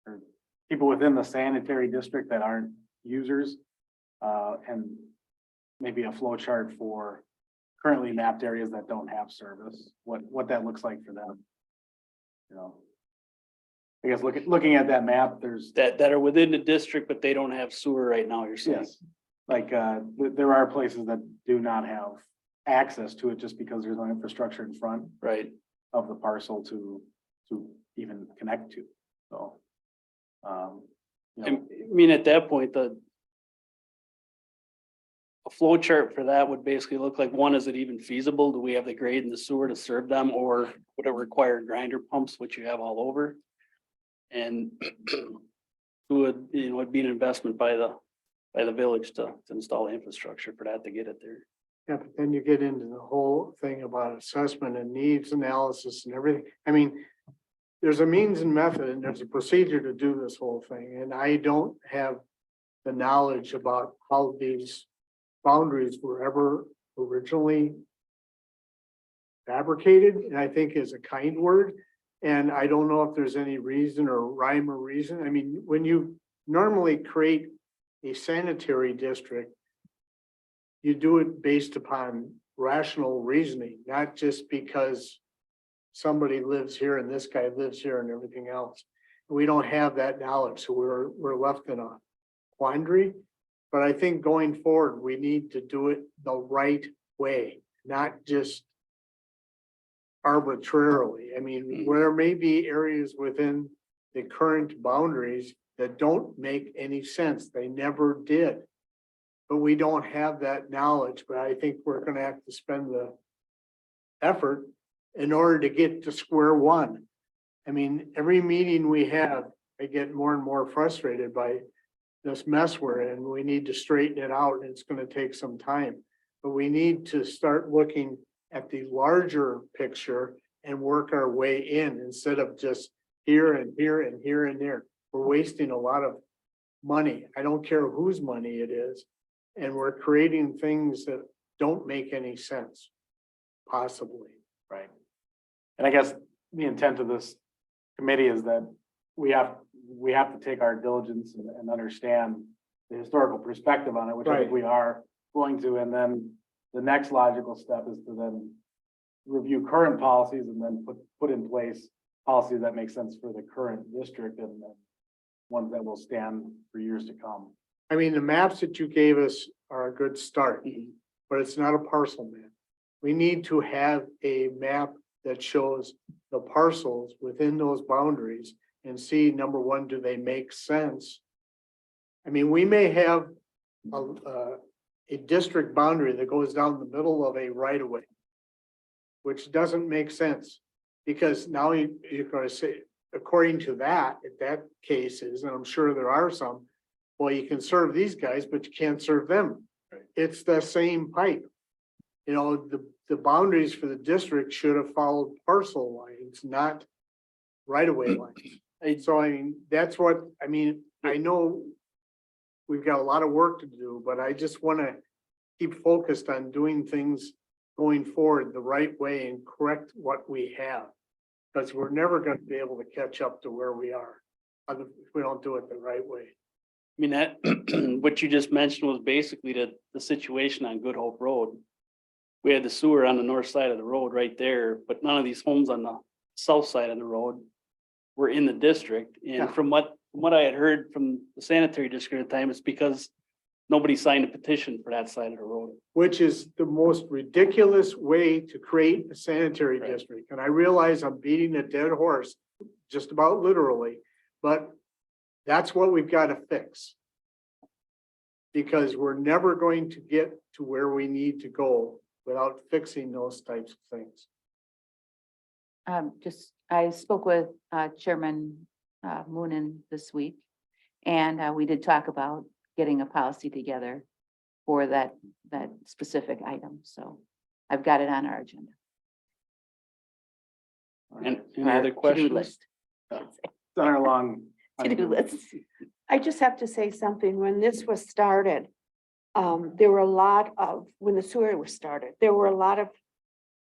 or people within the sanitary district that aren't users. And maybe a flow chart for currently mapped areas that don't have service, what that looks like for them. You know, I guess looking at that map, there's, That are within the district, but they don't have sewer right now, you're saying? yes, like, there are places that do not have access to it just because there's no infrastructure in front Right, of the parcel to even connect to, so. You I know, mean, at that point, a flow chart for that would basically look like, one, is it even feasible? Do we have the grade and the sewer to serve them, or would it require grinder pumps, which you have all over? And would, you know, it'd be an investment by the village to install the infrastructure for that to get it there. Yeah, but then you get into the whole thing about assessment and needs analysis and everything. I mean, there's a means and method and there's a procedure to do this whole thing. And I don't have the knowledge about how these boundaries were ever originally fabricated, and I think is a kind word. And I don't know if there's any reason or rhyme or reason. I mean, when you normally create a sanitary district, you do it based upon rational reasoning, not just because somebody lives here and this guy lives here and everything else. We don't have that knowledge, so we're left in a quandary. But I think going forward, we need to do it the right way, not just arbitrarily. I mean, there may be areas within the current boundaries that don't make any sense. They never did. But we don't have that knowledge, but I think we're gonna have to spend the effort in order to get to square one. I mean, every meeting we have, I get more and more frustrated by this mess we're in. We need to straighten it out and it's gonna take some time. But we need to start looking at the larger picture and work our way in instead of just here and here and here and there. We're wasting a lot of money. I don't care whose money it is. And we're creating things that don't make any sense, possibly. right. And I guess the intent of this committee is that we have to take our diligence and understand the historical perspective on it, which I think Right. we are going to, and then the next logical step is to then review current policies and then put in place policies that make sense for the current district and ones that will stand for years to come. I mean, the maps that you gave us are a good start, but it's not a parcel map. We need to have a map that shows the parcels within those boundaries and see, number one, do they make sense? I mean, we may have a district boundary that goes down the middle of a right of way, which doesn't make sense, because now you're gonna say, according to that, if that case is, and I'm sure there are some, well, you can serve these guys, but you can't serve them. Right. It's the same pipe. You know, the boundaries for the district should have followed parcel lines, not right of way lines. So I mean, that's what, I mean, I know we've got a lot of work to do, but I just want to keep focused on doing things going forward the right way and correct what we have. Because we're never going to be able to catch up to where we are if we don't do it the right way. I mean, that, what you just mentioned was basically the situation on Good Hope Road. We had the sewer on the north side of the road right there, but none of these homes on the south side of the road were in the district. Yeah. And from what I had heard from the sanitary district at the time, it's because nobody signed a petition for that side of the road. Which is the most ridiculous way to create a sanitary Right. district. And I realize I'm beating a dead horse, just about literally, but that's what we've got to fix. Because we're never going to get to where we need to go without fixing those types of things. I spoke with Chairman Moonen this week. And we did talk about getting a policy together for that specific item. So I've got it on our agenda. And any Our other to-do questions? list. It's on our long. To-do list. I just have to say something. When this was started, there were a lot of, when the sewer was started, there were a lot of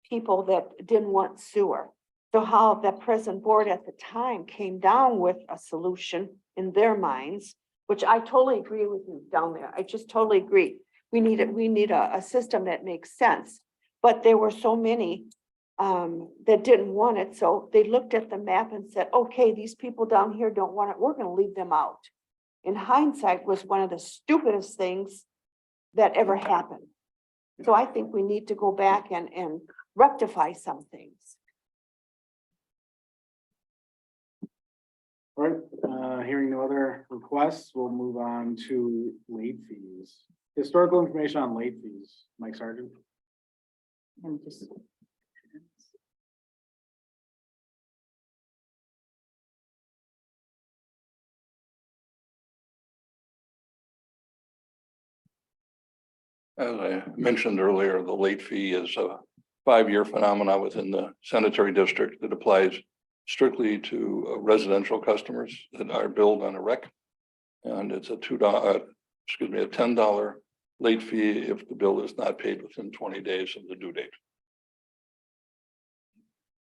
people that didn't want sewer. So how the present board at the time came down with a solution in their minds, which I totally agree with you down there. I just totally agree. We need a system that makes sense. But there were so many that didn't want it. So they looked at the map and said, okay, these people down here don't want it. We're going to leave them out. In hindsight, was one of the stupidest things that ever happened. So I think we need to go back and rectify some things. All right, hearing no other requests, we'll move on to late fees. Historical information on late fees, Mike Sargent. And just. As I mentioned earlier, the late fee is a 5-year phenomenon within the sanitary district that applies strictly to residential customers that are billed on a rec. And it's a $10 late fee if the bill is not paid within 20 days of the due date.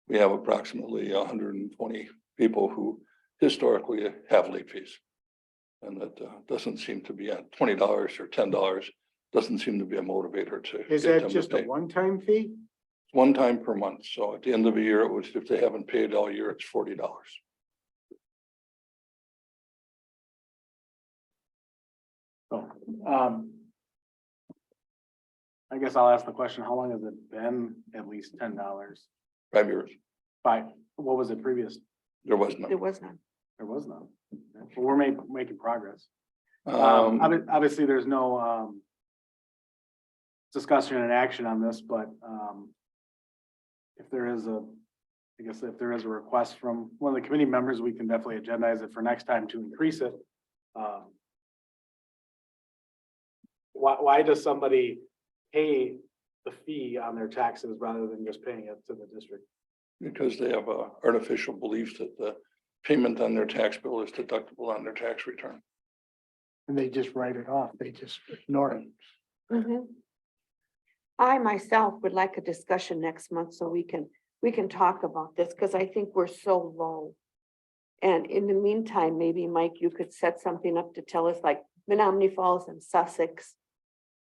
We have approximately 120 people who historically have late fees. And that doesn't seem to be at $20 or $10, doesn't seem to be a motivator to. Is get that them to just a pay. one-time fee? One time per month. So at the end of the year, it was, if they haven't paid all year, it's $40. So, I guess I'll ask the question, how long has it been at least $10? 5 years. What was it previous? There was There none. was none. There was none. Okay. Well, we're making progress. Um, Obviously, there's no discussion and action on this, but if there is if there is a request from one of the committee members, we can definitely agendize it for next time to increase it. Why does somebody pay the fee on their taxes rather than just paying it to the district? because they have a artificial belief that the payment on their tax bill is deductible on their tax return. And they just write it off. They just ignore it. Mhm. I myself would like a discussion next month so we can talk about this, because I think we're so low. And in the meantime, maybe Mike, you could set something up to tell us, like Menominee Falls and Sussex,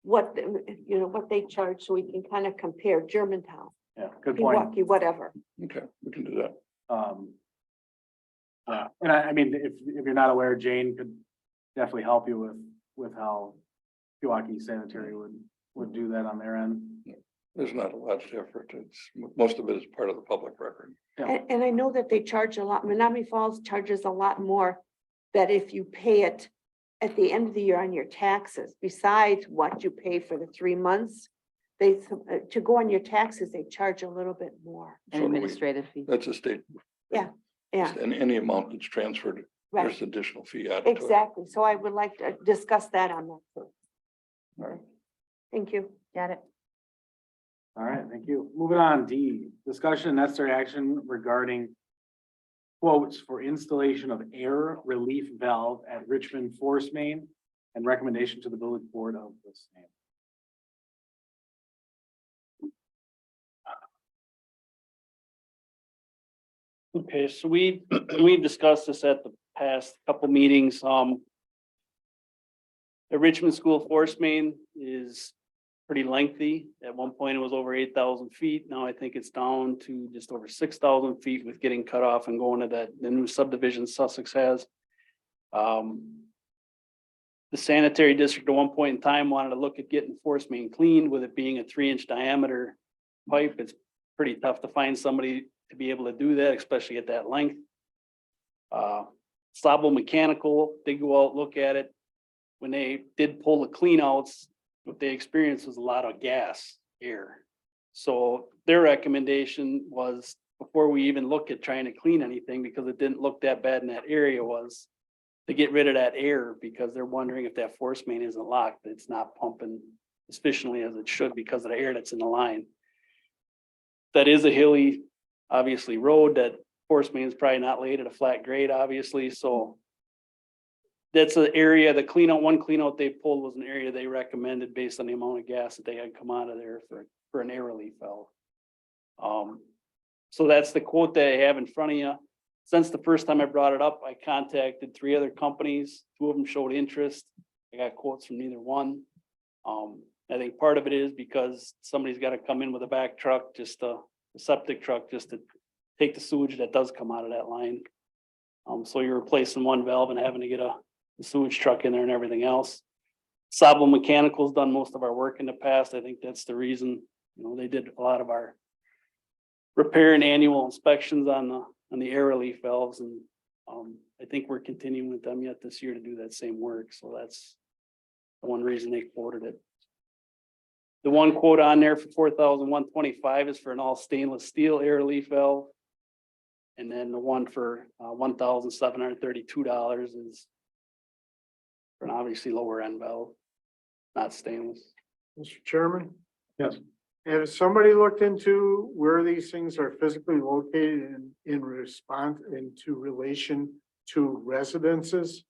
what, what they charge, so we can kind of compare Germantown, Yeah, good point. Pewaukee, whatever. Okay, we can do that. And I mean, if you're not aware, Jane could definitely help you with how Pewaukee Sanitary would do that on their end. There's not a lot of effort. It's, most of it is part of the public record. Yeah. And I know that they charge a lot, Menominee Falls charges a lot more, that if you pay it at the end of the year on your taxes, besides what you pay for the 3 months, they, to go on your taxes, they charge a little bit more. An So do we. administrative fee. That's a state. Yeah. And any amount that's transferred, Right, there's additional fee added to it. exactly. So I would like to discuss that on that. All right. Thank you. Got it? All right, thank you. Moving on, D, discussion and necessary action regarding quotes for installation of air relief valve at Richmond Force Main and recommendation to the village board of the same. Okay, so we discussed this at the past couple meetings, the Richmond School force main is pretty lengthy. At one point, it was over 8,000 feet. Now I think it's down to just over 6,000 feet with getting cut off and going to the new subdivision Sussex has. The sanitary district at one point in time wanted to look at getting force main cleaned. With it being a 3-inch diameter pipe, it's pretty tough to find somebody to be able to do that, especially at that length. Sabo Mechanical, they go out, look at it. When they did pull the clean outs, what they experienced was a lot of gas, air. So their recommendation was, before we even look at trying to clean anything, because it didn't look that bad in that area, was to get rid of that air, because they're wondering if that force main isn't locked, it's not pumping as efficiently as it should because of the air that's in the line. That is a hilly, obviously, road. That force main is probably not laid at a flat grade, obviously, so that's an area, the clean out, one clean out they pulled was an area they recommended based on the amount of gas that they had come out of there for an air relief valve. So that's the quote that I have in front of you. Since the first time I brought it up, I contacted 3 other companies. 2 of them showed interest. I got quotes from neither one. I think part of it is because somebody's got to come in with a back truck, just a septic truck, just to take the sewage that does come out of that line. So you're replacing one valve and having to get a sewage truck in there and everything else. Sabo Mechanical's done most of our work in the past. I think that's the reason, they did a lot of our repair and annual inspections on the air relief valves, and I think we're continuing with them yet this year to do that same work. So that's the one reason they quoted it. The one quote on there for $4,125 is for an all stainless steel air relief valve. And then the one for $1,732 is for an obviously lower end valve, not stainless. Mr. Chairman? Yes. Has somebody looked into where these things are physically located in relation to residences?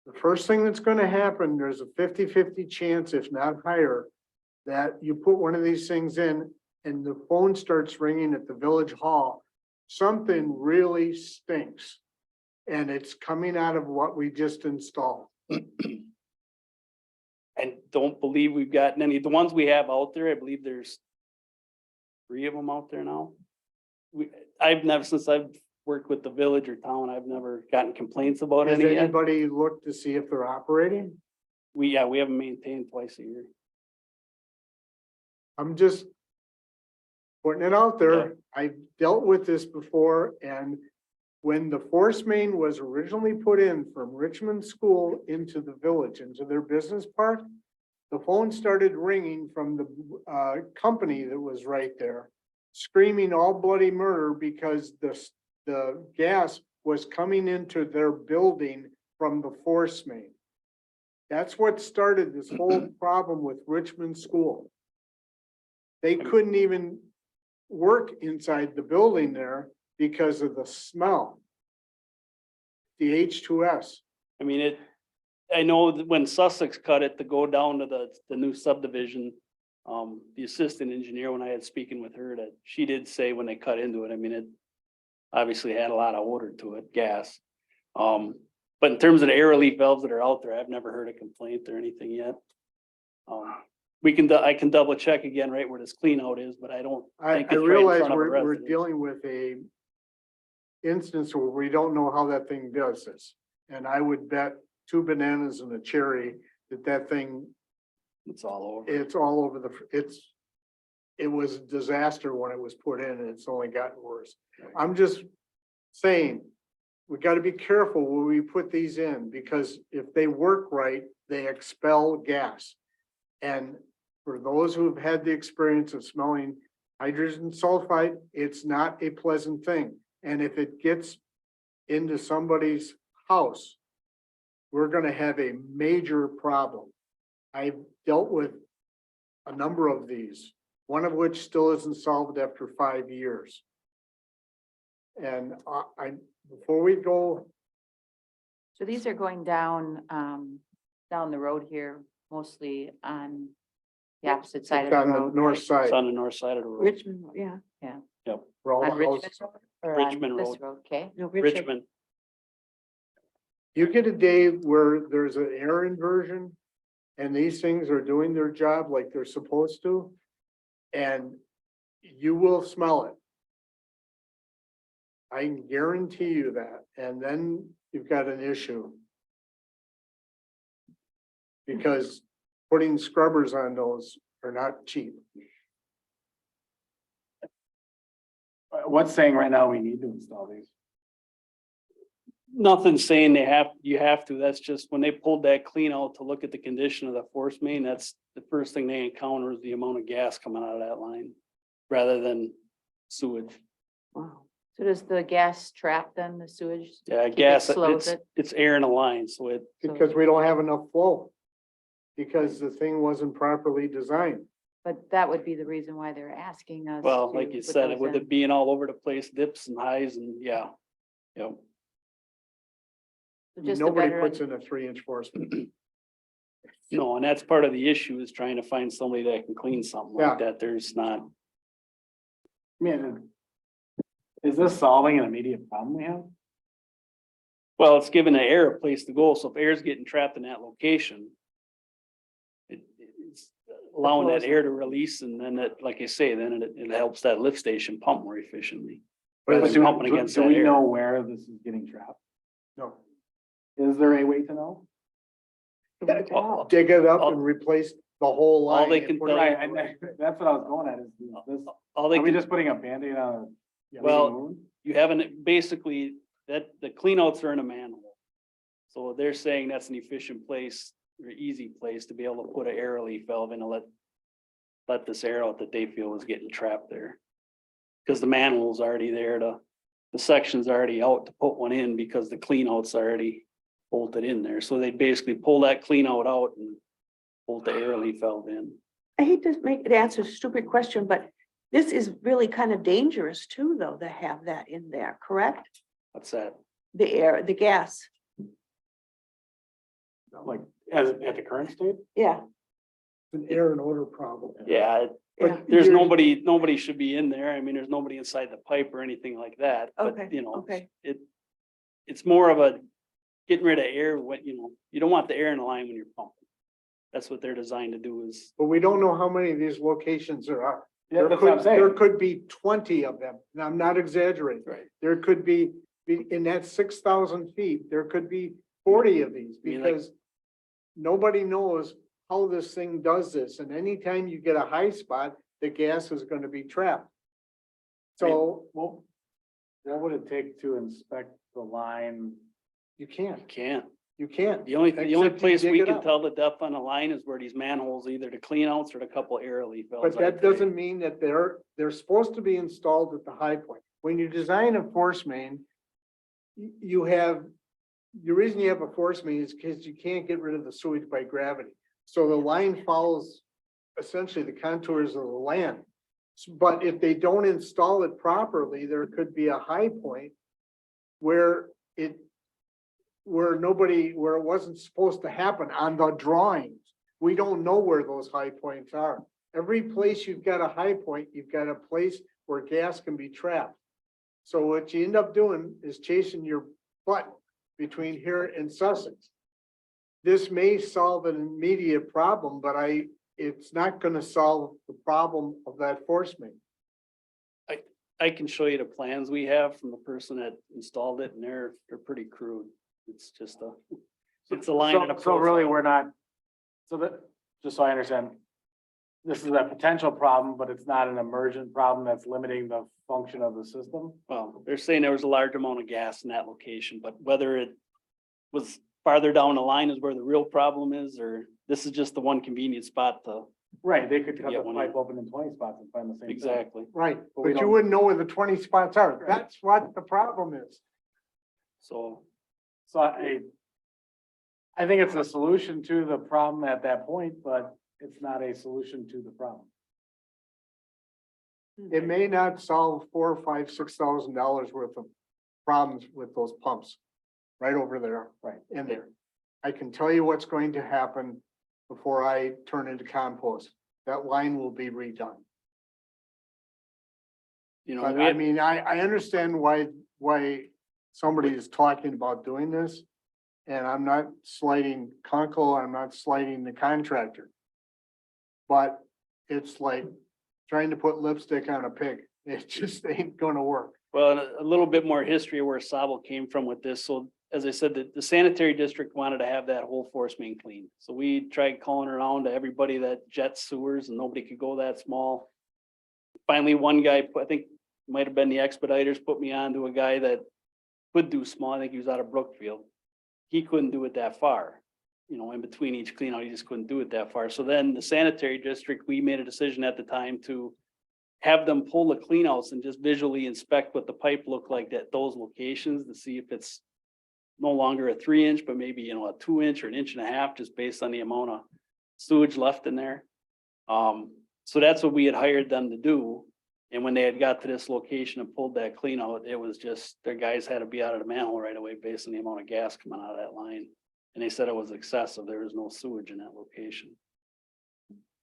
The first thing that's gonna happen, there's a 50-50 chance, if not higher, that you put one of these things in and the phone starts ringing at the village hall. Something really stinks. And it's coming out of what we just installed. I don't believe we've gotten any, the ones we have out there, I believe there's 3 of them out there now. I've never, since I've worked with the village or town, I've never gotten complaints about Has any yet. anybody looked to see if they're operating? We have them maintained twice a year. I'm just putting it out there. I've dealt with this before, and when the force main was originally put in from Richmond School into the village, into their business park, the phone started ringing from the company that was right there, screaming all bloody murder because the gas was coming into their building from the force main. That's what started this whole problem with Richmond School. They couldn't even work inside the building there because of the smell. The H2S. I mean, I know that when Sussex cut it to go down to the new subdivision, the assistant engineer, when I had speaking with her, that she did say when they cut into it, I mean, it obviously had a lot of odor to it, gas. But in terms of the air relief valves that are out there, I've never heard a complaint or anything yet. I can double check again right where this clean out is, but I don't think I it's right in realize front of a we're residence. dealing with a instance where we don't know how that thing does this. And I would bet 2 bananas and a cherry that thing, It's all over. it's all over it was a disaster when it was put in, and it's only gotten worse. I'm just saying, we gotta be careful when we put these in, because if they work right, they expel gas. And for those who have had the experience of smelling hydrogen sulfide, it's not a pleasant thing. And if it gets into somebody's house, we're gonna have a major problem. I've dealt with a number of these, one of which still isn't solved after 5 years. And before we go So these are going down, down the road here, mostly on the opposite side of It's on the the road. north right? side. It's on the north side of the road. Richmond, yeah. where all On the Richmond houses- Road or on Richmond this Road. road, okay? No, Richmond, You get a day where there's an error inversion and these things are doing their job like they're supposed to. And you will smell it. I can guarantee you that. And then you've got an issue. Because putting scrubbers on those are not cheap. What's saying right now we need to install these? nothing's saying you have to, that's just when they pulled that clean out to look at the condition of the force main, that's the first thing they encounter is the amount of gas coming out of that line. Rather than sewage. Wow. So does the gas trap then the sewage? Yeah, Keep it gas, slows it. it's air in a line, so it, Because we don't have enough flow. Because the thing wasn't properly designed. But that would be the reason why they're asking us. well, to like you put said, those with in. it being all over the place, dips and highs and yeah. Yep. So just a Nobody veteran- puts in a 3-inch force main. No, and that's part of the issue is trying to find somebody that can clean something like Yeah. that. There's not, I mean, is this solving an immediate problem we have? well, it's giving the air a place to go. So if air's getting trapped in that location. It's allowing that flows air to release and then it, like I say, then it helps that lift station pump more efficiently. But Rather it's- than pumping against Do that we air. know where this is getting trapped? No. Is there a way to know? All Dig it up all- and replace the whole line. they and can put tell it- Right, and that's what I was going at, is this, all they are we can, just putting a Band-Aid on a bleeding Well, wound? you haven't, basically, that, the cleanouts are in a manhole. So they're saying that's an efficient place, or easy place to be able to put an air relief valve in and let this air out that they feel was getting trapped there. Cause the manhole's already there the section's already out to put one in because the cleanout's already bolted in there. So they basically pull that cleanout out and bolt the air relief valve in. I hate to make it answer a stupid question, but this is really kind of dangerous too, though, to have that in there, correct? What's that? The air, the gas, Like, as, at the current state? yeah, It's an air and odor problem. Yeah, yeah, there's You're- nobody should be in there. I mean, there's nobody inside the pipe or anything like that, Okay, but you know, okay. it's more of a getting rid of air, you don't want the air in the line when you're pumping. That's what they're designed to do is, But we don't know how many of these locations there are. Yeah, There that's what I'm could, there saying. could be 20 of them, and I'm not exaggerating. right, There could be, in that 6,000 feet, there could be 40 of these, I mean, like- because nobody knows how this thing does this, and anytime you get a high spot, the gas is gonna be trapped. So, Well, what would it take to inspect the line? you can't, you can't. you can't. The only Except you place dig we it can up. tell the depth on the line is where these manholes, either the clean outs or the couple air relief valves. But that doesn't mean that they're supposed to be installed at the high point. When you design a force main, you have, the reason you have a force main is because you can't get rid of the sewage by gravity. So the line follows essentially the contours of the land. But if they don't install it properly, there could be a high point where it wasn't supposed to happen on the drawings. We don't know where those high points are. Every place you've got a high point, you've got a place where gas can be trapped. So what you end up doing is chasing your butt between here and Sussex. This may solve an immediate problem, but it's not gonna solve the problem of that force main. I can show you the plans we have from the person that installed it and they're pretty crude. It's just it's a line and a So really, profile. we're not, so that, just so I understand, this is a potential problem, but it's not an emergent problem that's limiting the function of the system? Well, they're saying there was a large amount of gas in that location, but whether it was farther down the line is where the real problem is, or this is just the one convenient spot to. Right, they could cut Yeah, the one pipe open in 20 spots and find the same thing. Exactly. Right, But we but you don't- wouldn't know where the 20 spots are. Right. That's what the problem is. So, So I think it's a solution to the problem at that point, but it's not a solution to the problem. It may not solve $4,000, $5,000, $6,000 worth of problems with those pumps. right over there. Right. In there. I can tell you what's going to happen before I turn into compost. That line will be redone. You know, But we I had- mean, I understand why somebody is talking about doing this. And I'm not slighting Kunkel, I'm not slighting the contractor. But it's like trying to put lipstick on a pig. It just ain't gonna work. Well, and a little bit more history of where Sable came from with this. So as I said, the sanitary district wanted to have that whole force main clean. So we tried calling around to everybody that jets sewers and nobody could go that small. Finally, one guy, I think might have been the Expeditors, put me on to a guy that could do small. I think he was out of Brookfield. He couldn't do it that far. You know, in between each clean out, he just couldn't do it that far. So then the sanitary district, we made a decision at the time to have them pull the clean outs and just visually inspect what the pipe looked like at those locations to see if it's no longer a 3-inch, but maybe, you know, a 2-inch or an 1.5 inches, just based on the amount of sewage left in there. So that's what we had hired them to do. And when they had got to this location and pulled that clean out, it was just, their guys had to be out of the manhole right away based on the amount of gas coming out of that line. And they said it was excessive. There was no sewage in that location.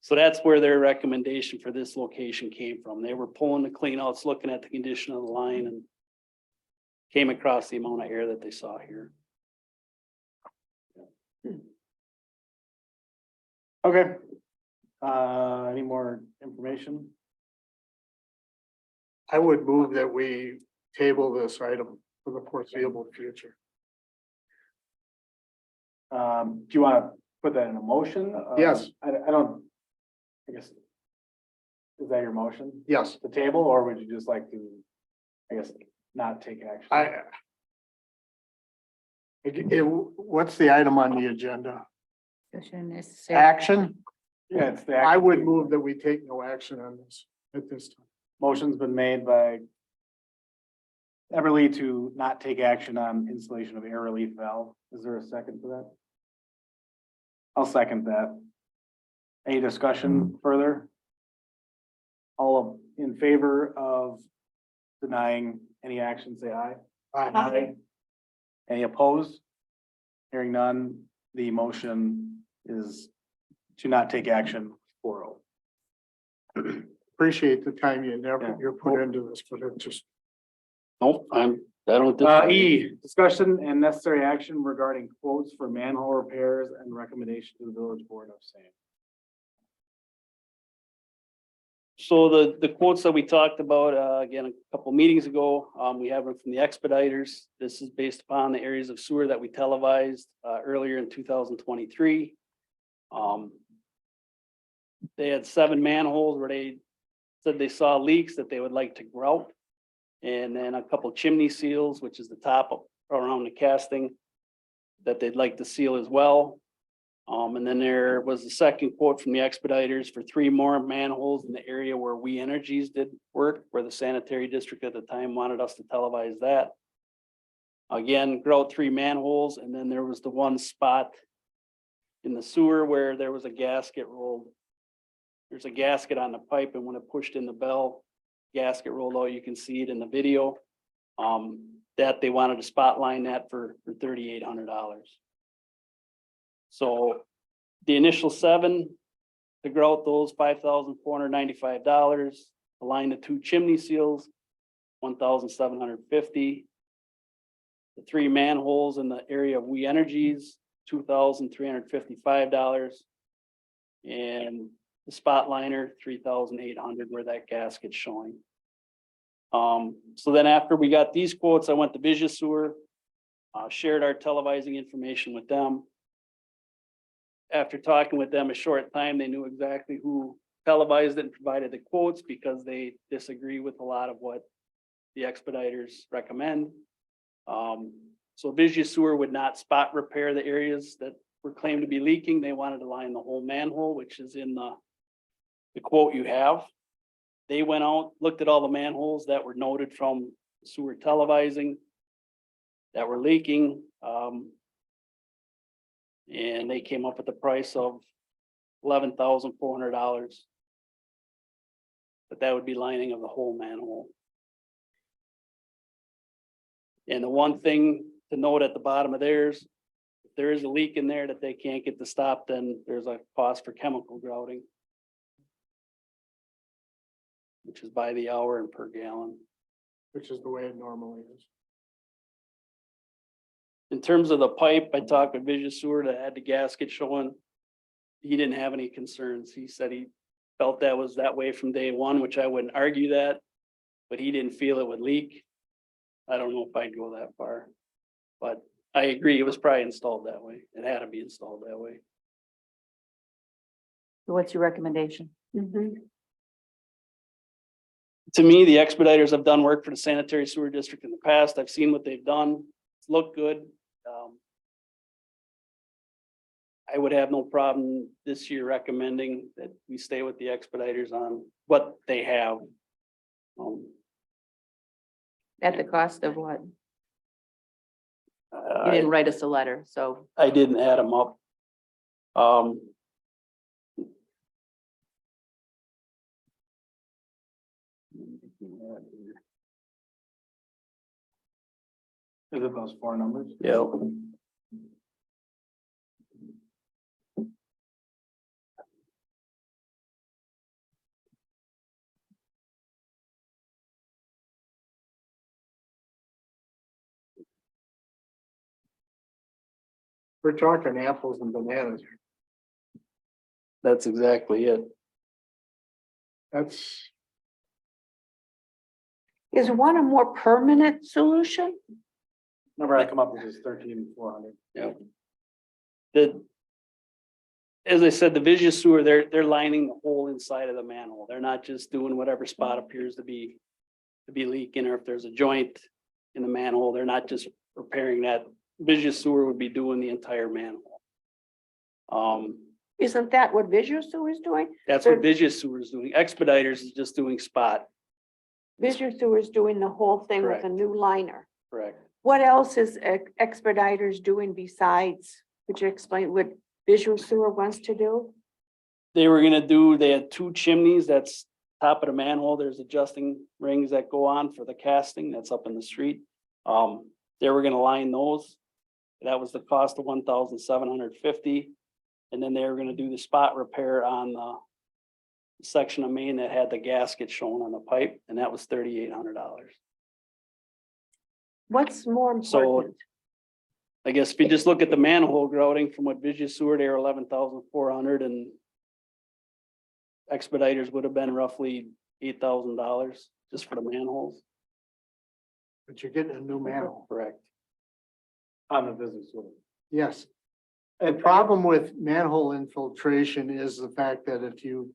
So that's where their recommendation for this location came from. They were pulling the clean outs, looking at the condition of the line, and came across the amount of air that they saw here. Okay. Any more information? I would move that we table this item for the foreseeable future. Do you want to put that in a motion? Yes. I don't, I guess. Is that your motion? Yes, The table, or would you just like to, I guess, not take action? what's the item on the agenda? Discussion necessary. Action? Yeah, it's the. I action. would move that we take no action on this at this time. Motion's been made by Everly to not take action on installation of air relief valve. Is there a second for that? I'll second that. Any discussion further? All in favor of denying any action, say aye. Aye. Any opposed? Hearing none, the motion is to not take action 4-0. Appreciate the time Yeah. you put into this, but it just, Nope, I don't. disagree. E, discussion and necessary action regarding quotes for manhole repairs and recommendation to the village board of same. So the quotes that we talked about, again, a couple meetings ago, we have them from the Expeditors. This is based upon the areas of sewer that we televised, earlier in 2023. They had 7 manholes where they said they saw leaks that they would like to grout. And then a couple chimney seals, which is the top around the casting, that they'd like to seal as well. And then there was a second quote from the Expeditors for 3 more manholes in the area where We Energies did work, where the sanitary district at the time wanted us to televise that. Again, grout 3 manholes, and then there was the one spot in the sewer where there was a gasket rolled. There's a gasket on the pipe, and when it pushed in the bell, gasket rolled out. You can see it in the video. That they wanted to spot line that for $3,800. So the initial 7 to grout those, $5,495. Align the 2 chimney seals, $1,750. The 3 manholes in the area of We Energies, $2,355. And the spot liner, $3,800, where that gasket's showing. So then after we got these quotes, I went to Vision Sewer, shared our televising information with them. After talking with them a short time, they knew exactly who televised it and provided the quotes, because they disagree with a lot of what the Expeditors recommend. So Vision Sewer would not spot repair the areas that were claimed to be leaking. They wanted to line the whole manhole, which is in the quote you have. They went out, looked at all the manholes that were noted from sewer televising that were leaking. And they came up with the price of $11,400. But that would be lining of the whole manhole. And the one thing to note at the bottom of theirs, if there is a leak in there that they can't get to stop, then there's a cost for chemical grouting, which is by the hour and per gallon. Which is the way it normally is. In terms of the pipe, I talked with Vision Sewer that had the gasket showing. He didn't have any concerns. He said he felt that was that way from day one, which I wouldn't argue that, but he didn't feel it would leak. I don't know if I'd go that far, but I agree, it was probably installed that way. It had to be installed that way. So what's your recommendation? Mhm. To me, the expediters have done work for the sanitary sewer district in the past. I've seen what they've done. It's looked good. I would have no problem this year recommending that we stay with the expediters on what they have. At the cost of what? You I didn't write us a letter, so didn't add them up. Is it those four numbers? Yeah. We're talking apples and bananas. That's exactly it. That's, Is one a more permanent solution? Number I come up with is 13,400. As I said, the Vision Sewer, they're lining the whole inside of the manhole. They're not just doing whatever spot appears to be leaking, or if there's a joint in the manhole, they're not just repairing that. Vision Sewer would be doing the entire manhole. Isn't that what Visual Sewer is doing? That's what Vision Sewer is doing. Expediters is just doing spot. Visual Sewer is doing the whole thing with a Correct. new liner. Correct. What else is Expeditors doing besides, would you explain what Visual Sewer wants to do? They had two chimneys, that's top of the manhole, there's adjusting rings that go on for the casting, that's up in the street. They were gonna line those. That was the cost of $1,750. And then they were gonna do the spot repair on the section of main that had the gasket shown on the pipe, and that was $3,800. What's more So- important? I guess if you just look at the manhole grouting from what Vision Sewer, they were 11,400, and expediters would have been roughly $8,000 just for the manholes. but you're getting a new manhole. Correct. On the business one. Yes. The problem with manhole infiltration is the fact that if you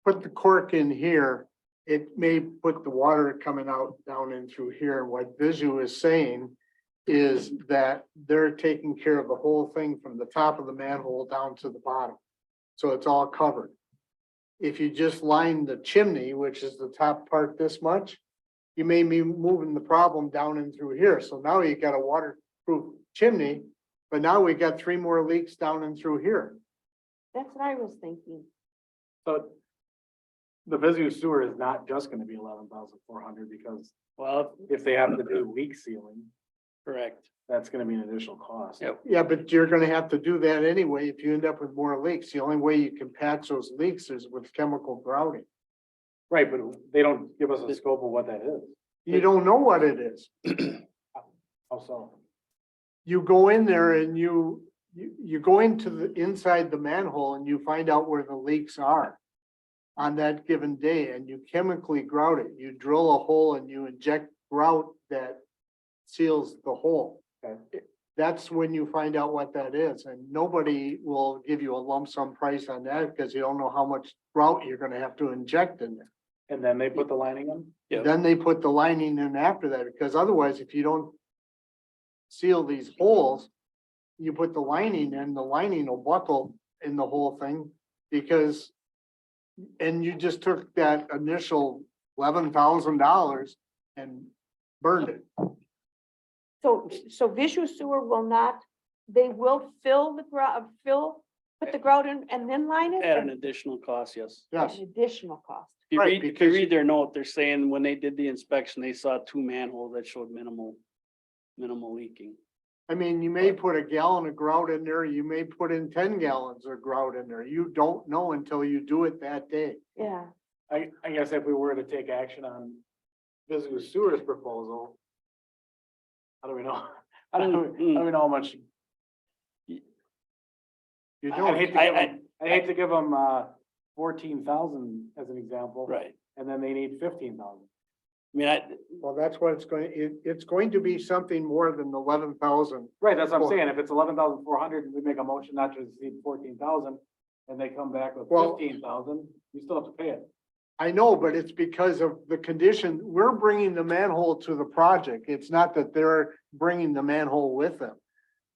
put the cork in here, it may put the water coming out down in through here. And what Visu is saying is that they're taking care of the whole thing from the top of the manhole down to the bottom. So it's all covered. If you just line the chimney, which is the top part this much, you may be moving the problem down and through here. So now you got a waterproof chimney, but now we got 3 more leaks down and through here. That's what I was thinking. So the Visu sewer is not just gonna be 11,400 because Well, if they have to do leak sealing, correct. that's gonna be an additional cost. Yep. Yeah, but you're gonna have to do that anyway if you end up with more leaks. The only way you can patch those leaks is with chemical grouting. Right, but they don't give us a scope of what that is. You don't know what it is. Also, You go in there and you go into the inside the manhole and you find out where the leaks are on that given day, and you chemically grout it. You drill a hole and you inject grout that seals the hole. That's when you find out what that is, and nobody will give you a lump sum price on that because you don't know how much grout you're gonna have to inject in there. and then they put the lining in? Yep. Then they put the lining in after that, because otherwise, if you don't seal these holes, you put the lining in, the lining will buckle in the whole thing, because and you just took that initial $11,000 and burned it. So Visual Sewer will not, they will fill the grout, put the grout in and then line it? At an additional cost, yes. At Yes, an additional cost. If Right, you because- read their note, they're saying when they did the inspection, they saw 2 manholes that showed minimal minimal leaking. I mean, you may put a gallon of grout in there, you may put in 10 gallons of grout in there. You don't know until you do it that day. Yeah, I guess if we were to take action on Visit Sewer's proposal, how do we know? How do we know how much? You I don't. hate to give them, I hate to give them, 14,000 as an example. Right. And then they need 15,000. I mean, Well, that's what it's going to be something more than 11,000. Right, that's what I'm saying. If it's 11,400 and we make a motion not to exceed 14,000 and they come back with Well- 15,000, you still have to pay it. I know, but it's because of the condition. We're bringing the manhole to the project. It's not that they're bringing the manhole with them.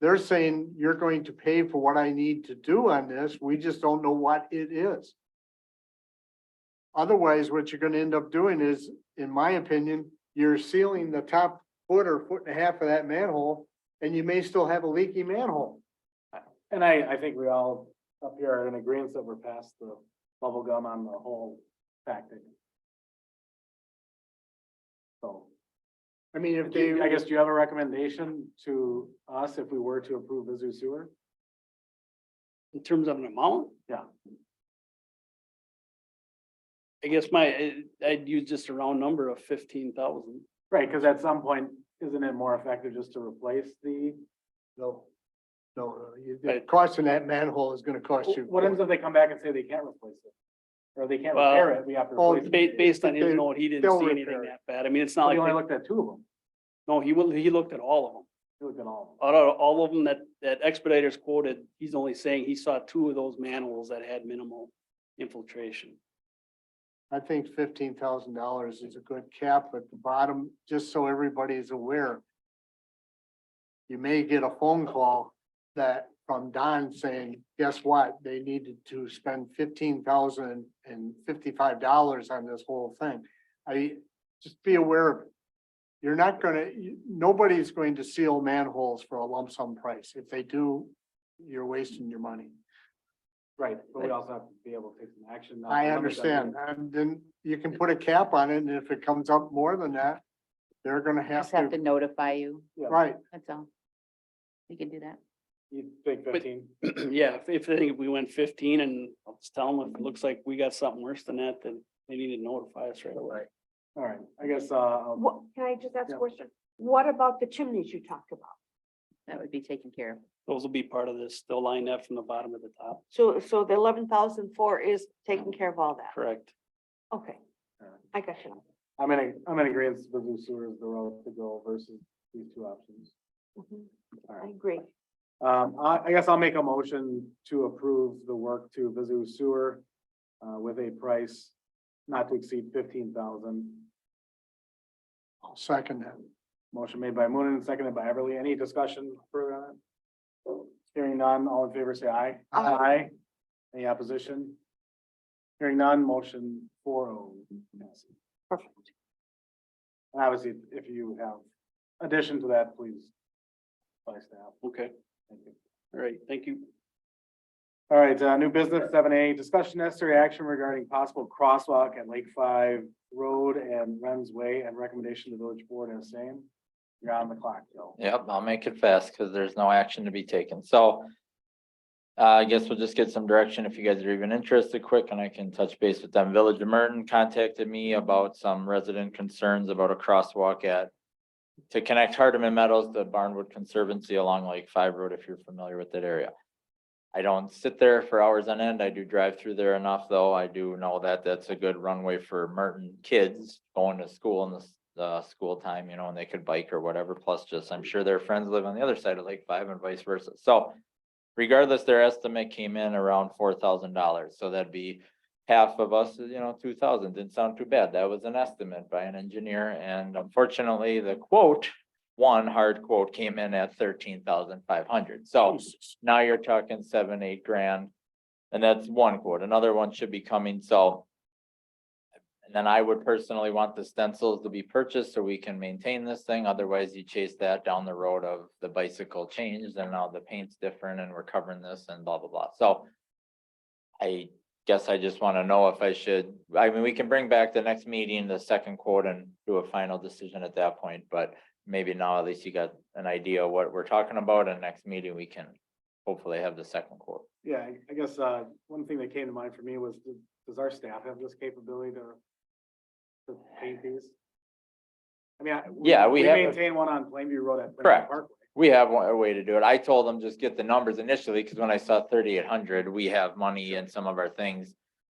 They're saying you're going to pay for what I need to do on this. We just don't know what it is. Otherwise, what you're gonna end up doing is, in my opinion, you're sealing the top foot or foot and a half of that manhole, and you may still have a leaky manhole. And I think we all up here are in agreement that we're past the bubble gum on the whole tactic. So, I mean, if I they, guess, do you have a recommendation to us if we were to approve Visit Sewer? in terms of an amount. Yeah. I guess I'd use just a round number of 15,000. Right, because at some point, isn't it more effective just to replace the? no, the cost of that manhole is gonna cost you. What happens if they come back and say they can't replace it? Or they can't Well, repair it, we have to oh, replace it? Based on his They- note, he didn't they'll see repair anything it. that bad. I mean, it's not We like, only they- looked at two of them, no, he looked at all of them. we looked at all. All of them that Expeditors quoted, he's only saying he saw two of those manholes that had minimal infiltration. I think $15,000 is a good cap at the bottom, just so everybody is aware. You may get a phone call from Don saying, guess what? They needed to spend $15,055 on this whole thing. Just be aware of it. You're not nobody's going to seal manholes for a lump sum price. If they do, you're wasting your money. Right, but we also have to be able to take some action. not to I limit understand. them. And then you can put a cap on it, and if it comes up more than that, they're gonna Just have to to, notify you. right. That's all. We can do that. You think 15? Yeah, if they think we went 15 and I'll just tell them if it looks like we got something worse than that, then they need to notify us right away. All right, I guess, what, can I just ask Yeah. a question? What about the chimneys you talked about? That would be taken care of. Those will be part of this. They'll line that from the bottom to the top. So the 11,004 is taking care of all that? Correct. Okay, I got you. I'm in agreement with Visit Sewer is the road to go versus these two options. Mhm. All I right. agree. I guess I'll make a motion to approve the work to Visit Sewer with a price not to exceed 15,000. I'll second that. Motion made by Moonen, seconded by Everly. Any discussion further on it? Hearing none, all in favor, say aye. Aye. Any opposition? Hearing none, motion 4-0. Perfect. And obviously, if you have addition to that, please. By staff. Okay. Thank you. All right. Thank you. All right, new business 7A, discussion necessary action regarding possible crosswalk at Lake 5 Road and Wren's Way and recommendation to the village board as same. You're on the clock, Joe. Yep, I'll make it fast because there's no action to be taken. So I guess we'll just get some direction if you guys are even interested quick and I can touch base with them. Village of Merton contacted me about some resident concerns about a crosswalk to connect Hardeman Meadows to Barnwood Conservancy along Lake 5 Road, if you're familiar with that area. I don't sit there for hours on end. I do drive through there enough, though. I do know that that's a good runway for Merton kids going to school in the school time, and they could bike or whatever. Plus, just I'm sure their friends live on the other side of Lake 5 and vice versa. So regardless, their estimate came in around $4,000. So that'd be half of us, 2,000. Didn't sound too bad. That was an estimate by an engineer. And unfortunately, the one hard quote came in at 13,500. So now you're talking 7-8 grand. And that's one quote. Another one should be coming. So. And then I would personally want the stencils to be purchased so we can maintain this thing. Otherwise you chase that down the road of the bicycle changed and now the paint's different and we're covering this and blah, blah, blah. So. I guess I just want to know if I should, I mean, we can bring back the next meeting, the second quote and do a final decision at that point, but maybe now at least you got an idea of what we're talking about, and next meeting we can hopefully have the second quote. Yeah, I guess, one thing that came to mind for me was, does our staff have this capability to paint these? I mean, Yeah, we have a- maintain one on Plainview Road at Plainview Correct. Parkway. We have a way to do it. I told them just get the numbers initially, because when I saw 3,800, we have money in some of our things.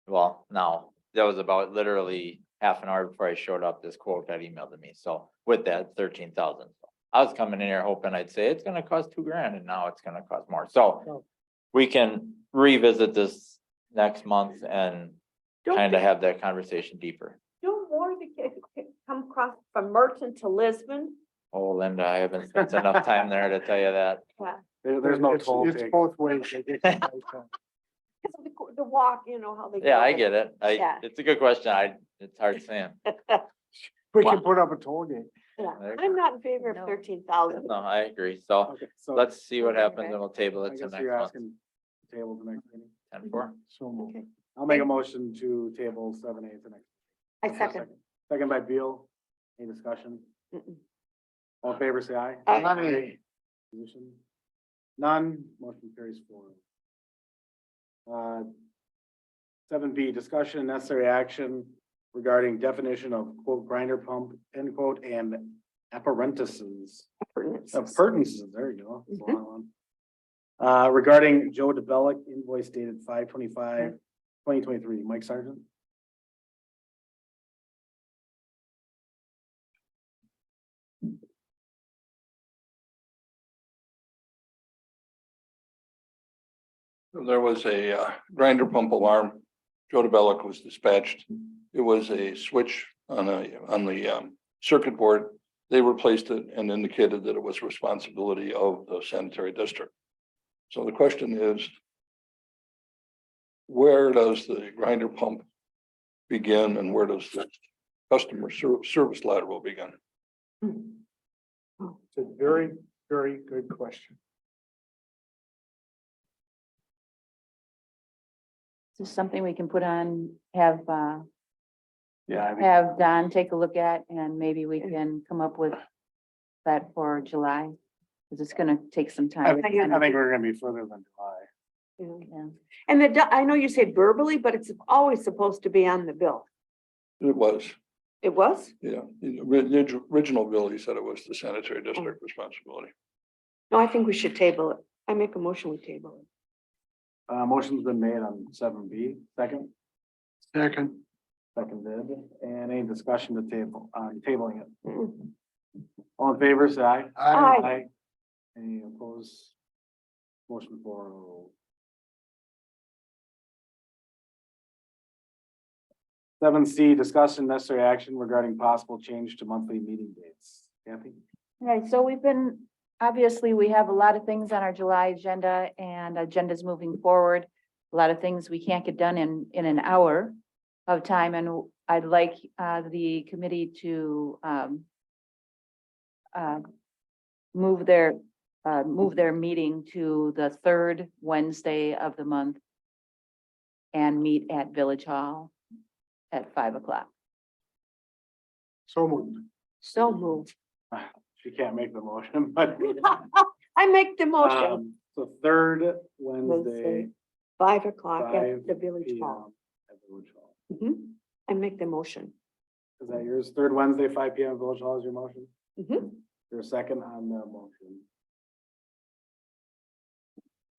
Well, now, that was about literally half an hour before I showed up, this quote got emailed to me, so with that 13,000. I was coming in here hoping I'd say it's gonna cost $2,000, and now it's gonna cost more, so we can revisit this next month and Don't kind of they- have that conversation deeper. Don't more of the kids come across from Merton to Lisbon? Oh, Linda, I haven't spent enough time there to tell you that. There's no It's- toll It's take. both ways. They get you right there. Because of the walk, you know, how they. Yeah, go. I get it. Yeah. It's a good question. It's hard saying. We can put up a toll gate. Yeah, There you I'm not in favor No. of 13,000. No, I agree. So Okay, so let's see what happens Okay. and we'll table I it to guess next you're month. asking to table the next meeting. 10-4. So moved. Okay. I'll make a motion to table 7A to next. I second. Second by Beal. Any discussion? Mm-mm. All in favor, say aye. Aye. Position? None, motion carries forward. 7B, discussion and necessary action regarding definition of quote grinder pump, end quote, and apparatuses. Appurtenances, there you go. That's a long one. Regarding Joe DeBellick invoice dated 5/25/2023. Mike Sargent? There was a grinder pump alarm. Joe DeBellick was dispatched. It was a switch on the circuit board. They replaced it and indicated that it was responsibility of the sanitary district. So the question is, where does the grinder pump begin and where does the customer service lateral begin? It's a very, very good question. This is something we can put on, have Yeah, I think have Don take a look at, and maybe we can come up with that for July. Because it's gonna take some I time. think we're gonna be further than July. Yeah. And I know you said verbally, but it's always supposed to be on the bill. It was, It was? yeah. The original bill, he said it was the sanitary district responsibility. No, I think we should table it. I make a motion, we table it. Motion's been made on 7B, second, Second. seconded, and any discussion to table, on tabling it. Mm. All in favor, say aye. Aye. Any opposed? Motion for. 7C, discussion necessary action regarding possible change to monthly meeting dates. Kathy? Right, so we've been, obviously, we have a lot of things on our July agenda and agendas moving forward. A lot of things we can't get done in an hour of time, and I'd like the committee to move their meeting to the third Wednesday of the month and meet at Village Hall at 5 o'clock. So moved. So moved. She can't make the motion, but. I make the motion. So third Wednesday, Wednesday. 5 o'clock 5 at the Village Hall. PM at Village Hall. Mhm. I make the motion. Is that yours? Third Wednesday, 5 PM, Village Hall is your motion? Mhm. Your second on the motion?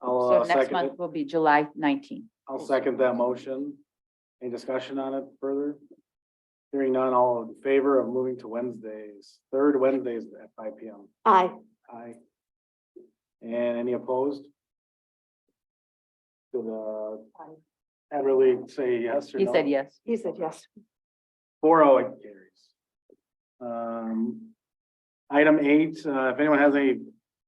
So I'll next second it. month will be July 19th. I'll second that motion. Any discussion on it further? Hearing none, all in favor of moving to Wednesdays, third Wednesdays at 5 PM. Aye. Aye. And any opposed? To the, Everly say yes or He no? said yes. He said yes. 4-0 it carries. Item 8, if anyone has any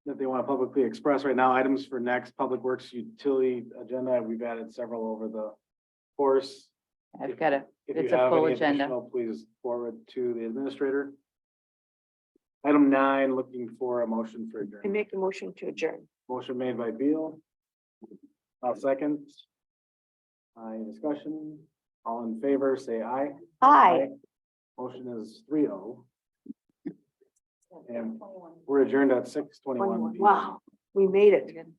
that they want to publicly express right now, items for next Public Works utility agenda, we've added several over the course. I've got a, If you it's a have full any agenda. additional, please forward to the administrator. Item 9, looking for a motion for I adjournment. make a motion to adjourn. Motion made by Beal. I'll second. Any discussion? All in favor, say aye. Hi. Motion is 3-0. And we're adjourned at 6:21. Wow, we made it. Thank you.